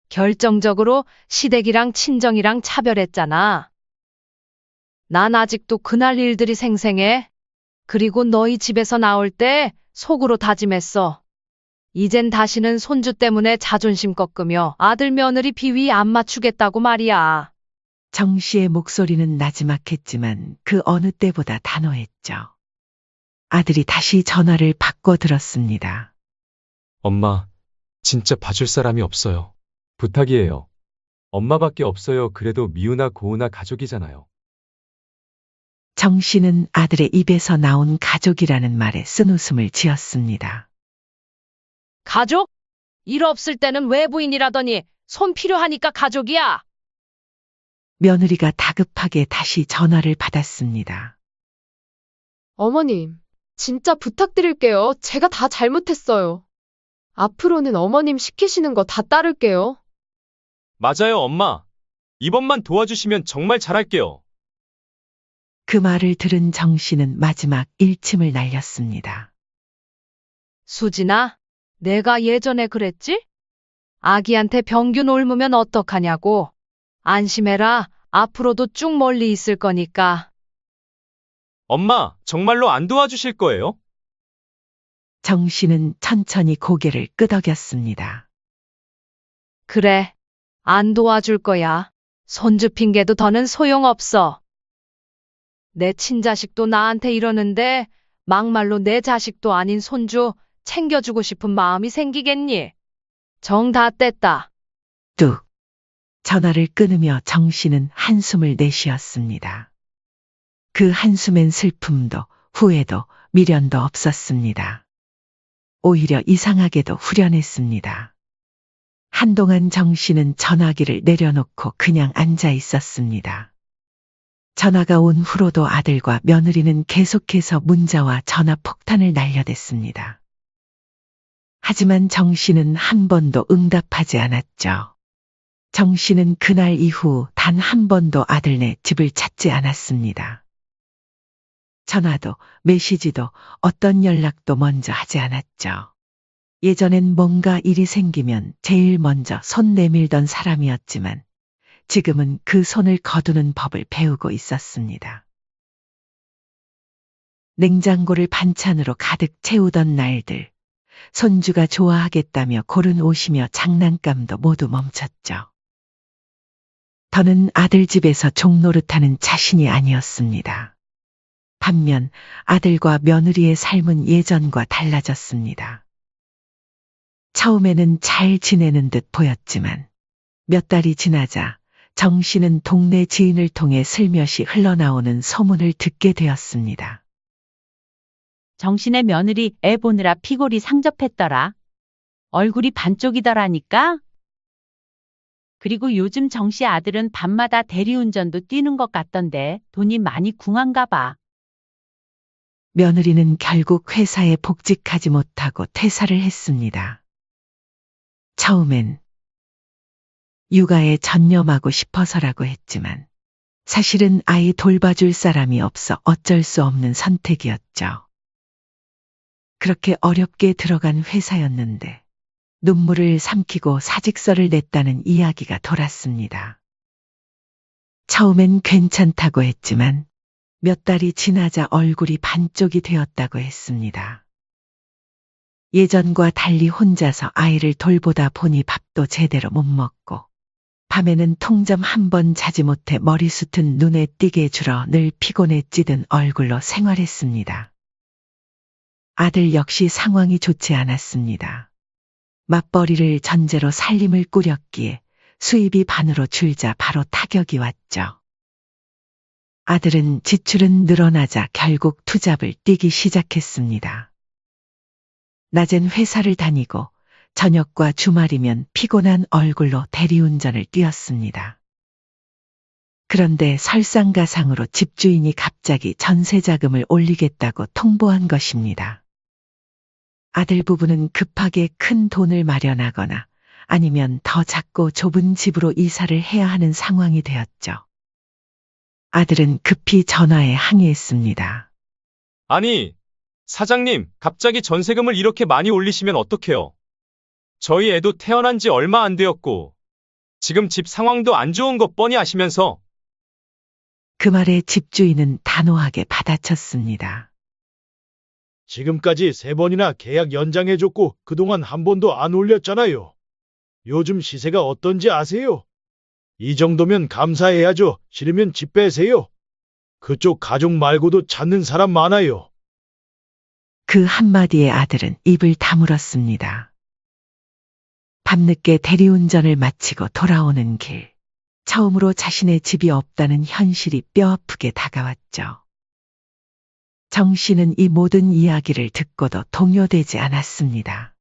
결정적으로 시댁이랑 친정이랑 차별했잖아. 난 아직도 그날 일들이 생생해. 그리고 너희 집에서 나올 때 속으로 다짐했어. 이젠 다시는 손주 때문에 자존심 꺾으며 아들 며느리 비위 안 맞추겠다고 말이야. 정 씨의 목소리는 나지막했지만 그 어느 때보다 단호했죠. 아들이 다시 전화를 바꿔 들었습니다. 엄마, 진짜 봐줄 사람이 없어요. 부탁이에요. 엄마밖에 없어요. 그래도 미우나 고우나 가족이잖아요. 정 씨는 아들의 입에서 나온 가족이라는 말에 쓴웃음을 지었습니다. 가족? 일 없을 때는 외부인이라더니 손 필요하니까 가족이야. 며느리가 다급하게 다시 전화를 받았습니다. 어머님, 진짜 부탁드릴게요. 제가 다 잘못했어요. 앞으로는 어머님 시키시는 거 다 따를게요. 맞아요, 엄마. 이번만 도와주시면 정말 잘할게요. 그 말을 들은 정 씨는 마지막 일침을 날렸습니다. 수진아, 내가 예전에 그랬지? 아기한테 병균 옮으면 어떡하냐고. 안심해라. 앞으로도 쭉 멀리 있을 거니까. 엄마, 정말로 안 도와주실 거예요? 정 씨는 천천히 고개를 끄덕였습니다. 그래. 안 도와줄 거야. 손주 핑계도 더는 소용없어. 내 친자식도 나한테 이러는데 막말로 내 자식도 아닌 손주 챙겨주고 싶은 마음이 생기겠니? 정 다 뗐다. 뚝. 전화를 끊으며 정 씨는 한숨을 내쉬었습니다. 그 한숨엔 슬픔도 후회도 미련도 없었습니다. 오히려 이상하게도 후련했습니다. 한동안 정 씨는 전화기를 내려놓고 그냥 앉아 있었습니다. 전화가 온 후로도 아들과 며느리는 계속해서 문자와 전화 폭탄을 날려댔습니다. 하지만 정 씨는 한 번도 응답하지 않았죠. 정 씨는 그날 이후 단 한 번도 아들네 집을 찾지 않았습니다. 전화도 메시지도 어떤 연락도 먼저 하지 않았죠. 예전엔 뭔가 일이 생기면 제일 먼저 손 내밀던 사람이었지만 지금은 그 손을 거두는 법을 배우고 있었습니다. 냉장고를 반찬으로 가득 채우던 날들, 손주가 좋아하겠다며 고른 옷이며 장난감도 모두 멈췄죠. 더는 아들 집에서 종노릇하는 자신이 아니었습니다. 반면 아들과 며느리의 삶은 예전과 달라졌습니다. 처음에는 잘 지내는 듯 보였지만 몇 달이 지나자 정 씨는 동네 지인을 통해 슬며시 흘러나오는 소문을 듣게 되었습니다. 정신의 며느리 애 보느라 피골이 상접했더라. 얼굴이 반쪽이더라니까. 그리고 요즘 정씨 아들은 밤마다 대리운전도 뛰는 것 같던데 돈이 많이 궁한가 봐. 며느리는 결국 회사에 복직하지 못하고 퇴사를 했습니다. 처음엔 육아에 전념하고 싶어서라고 했지만 사실은 아이 돌봐줄 사람이 없어 어쩔 수 없는 선택이었죠. 그렇게 어렵게 들어간 회사였는데 눈물을 삼키고 사직서를 냈다는 이야기가 돌았습니다. 처음엔 괜찮다고 했지만 몇 달이 지나자 얼굴이 반쪽이 되었다고 했습니다. 예전과 달리 혼자서 아이를 돌보다 보니 밥도 제대로 못 먹고 밤에는 통잠 한 번 자지 못해 머리숱은 눈에 띄게 줄어 늘 피곤에 찌든 얼굴로 생활했습니다. 아들 역시 상황이 좋지 않았습니다. 맞벌이를 전제로 살림을 꾸렸기에 수입이 반으로 줄자 바로 타격이 왔죠. 아들은 지출은 늘어나자 결국 투잡을 뛰기 시작했습니다. 낮엔 회사를 다니고 저녁과 주말이면 피곤한 얼굴로 대리운전을 뛰었습니다. 그런데 설상가상으로 집주인이 갑자기 전세자금을 올리겠다고 통보한 것입니다. 아들 부부는 급하게 큰 돈을 마련하거나 아니면 더 작고 좁은 집으로 이사를 해야 하는 상황이 되었죠. 아들은 급히 전화에 항의했습니다. 아니, 사장님, 갑자기 전세금을 이렇게 많이 올리시면 어떡해요? 저희 애도 태어난 지 얼마 안 되었고, 지금 집 상황도 안 좋은 거 뻔히 아시면서. 그 말에 집주인은 단호하게 받아쳤습니다. 지금까지 3번이나 계약 연장해줬고 그동안 한 번도 안 올렸잖아요. 요즘 시세가 어떤지 아세요? 이 정도면 감사해야죠. 싫으면 집 빼세요. 그쪽 가족 말고도 찾는 사람 많아요. 그 한마디에 아들은 입을 다물었습니다. 밤늦게 대리운전을 마치고 돌아오는 길, 처음으로 자신의 집이 없다는 현실이 뼈아프게 다가왔죠. 정 씨는 이 모든 이야기를 듣고도 동요되지 않았습니다.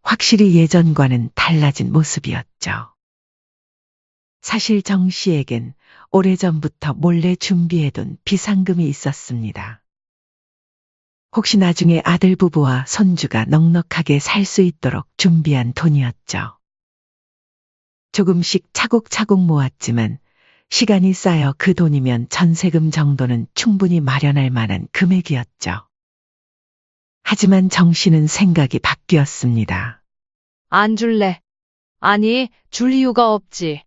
확실히 예전과는 달라진 모습이었죠. 사실 정 씨에겐 오래전부터 몰래 준비해둔 비상금이 있었습니다. 혹시 나중에 아들 부부와 손주가 넉넉하게 살 수 있도록 준비한 돈이었죠. 조금씩 차곡차곡 모았지만 시간이 쌓여 그 돈이면 전세금 정도는 충분히 마련할 만한 금액이었죠. 하지만 정 씨는 생각이 바뀌었습니다. 안 줄래. 아니, 줄 이유가 없지.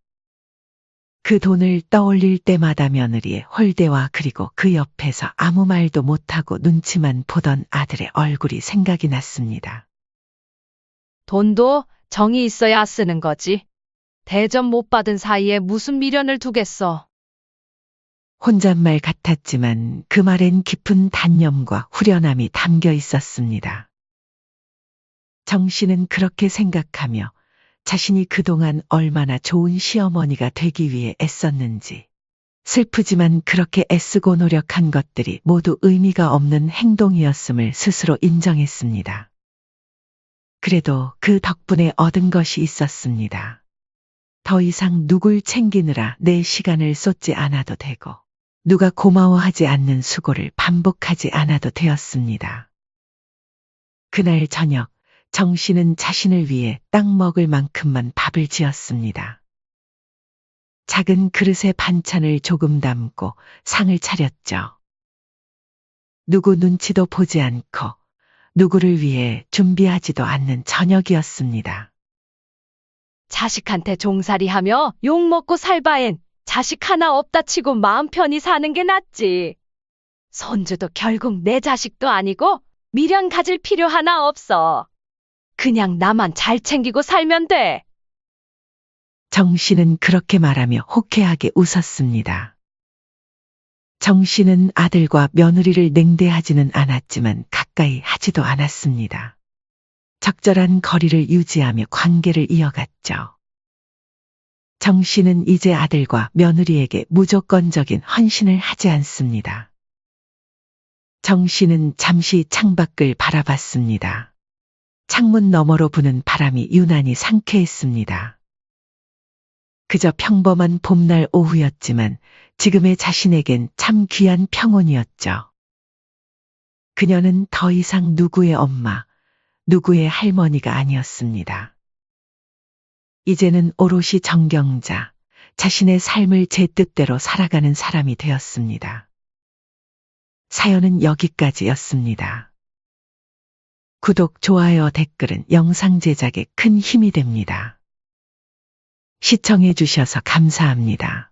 그 돈을 떠올릴 때마다 며느리의 홀대와 그리고 그 옆에서 아무 말도 못하고 눈치만 보던 아들의 얼굴이 생각이 났습니다. 돈도 정이 있어야 쓰는 거지. 대접 못 받은 사이에 무슨 미련을 두겠어. 혼잣말 같았지만 그 말엔 깊은 단념과 후련함이 담겨 있었습니다. 정 씨는 그렇게 생각하며 자신이 그동안 얼마나 좋은 시어머니가 되기 위해 애썼는지, 슬프지만 그렇게 애쓰고 노력한 것들이 모두 의미가 없는 행동이었음을 스스로 인정했습니다. 그래도 그 덕분에 얻은 것이 있었습니다. 더 이상 누굴 챙기느라 내 시간을 쏟지 않아도 되고, 누가 고마워하지 않는 수고를 반복하지 않아도 되었습니다. 그날 저녁, 정 씨는 자신을 위해 딱 먹을 만큼만 밥을 지었습니다. 작은 그릇에 반찬을 조금 담고 상을 차렸죠. 누구 눈치도 보지 않고 누구를 위해 준비하지도 않는 저녁이었습니다. 자식한테 종살이하며 욕먹고 살 바엔 자식 하나 없다 치고 마음 편히 사는 게 낫지. 손주도 결국 내 자식도 아니고 미련 가질 필요 하나 없어. 그냥 나만 잘 챙기고 살면 돼. 정 씨는 그렇게 말하며 호쾌하게 웃었습니다. 정 씨는 아들과 며느리를 냉대하지는 않았지만 가까이 하지도 않았습니다. 적절한 거리를 유지하며 관계를 이어갔죠. 정 씨는 이제 아들과 며느리에게 무조건적인 헌신을 하지 않습니다. 정 씨는 잠시 창밖을 바라봤습니다. 창문 너머로 부는 바람이 유난히 상쾌했습니다. 그저 평범한 봄날 오후였지만 지금의 자신에겐 참 귀한 평온이었죠. 그녀는 더 이상 누구의 엄마, 누구의 할머니가 아니었습니다. 이제는 오롯이 정경자, 자신의 삶을 제 뜻대로 살아가는 사람이 되었습니다. 사연은 여기까지였습니다. 구독, 좋아요, 댓글은 영상 제작에 큰 힘이 됩니다. 시청해 주셔서 감사합니다.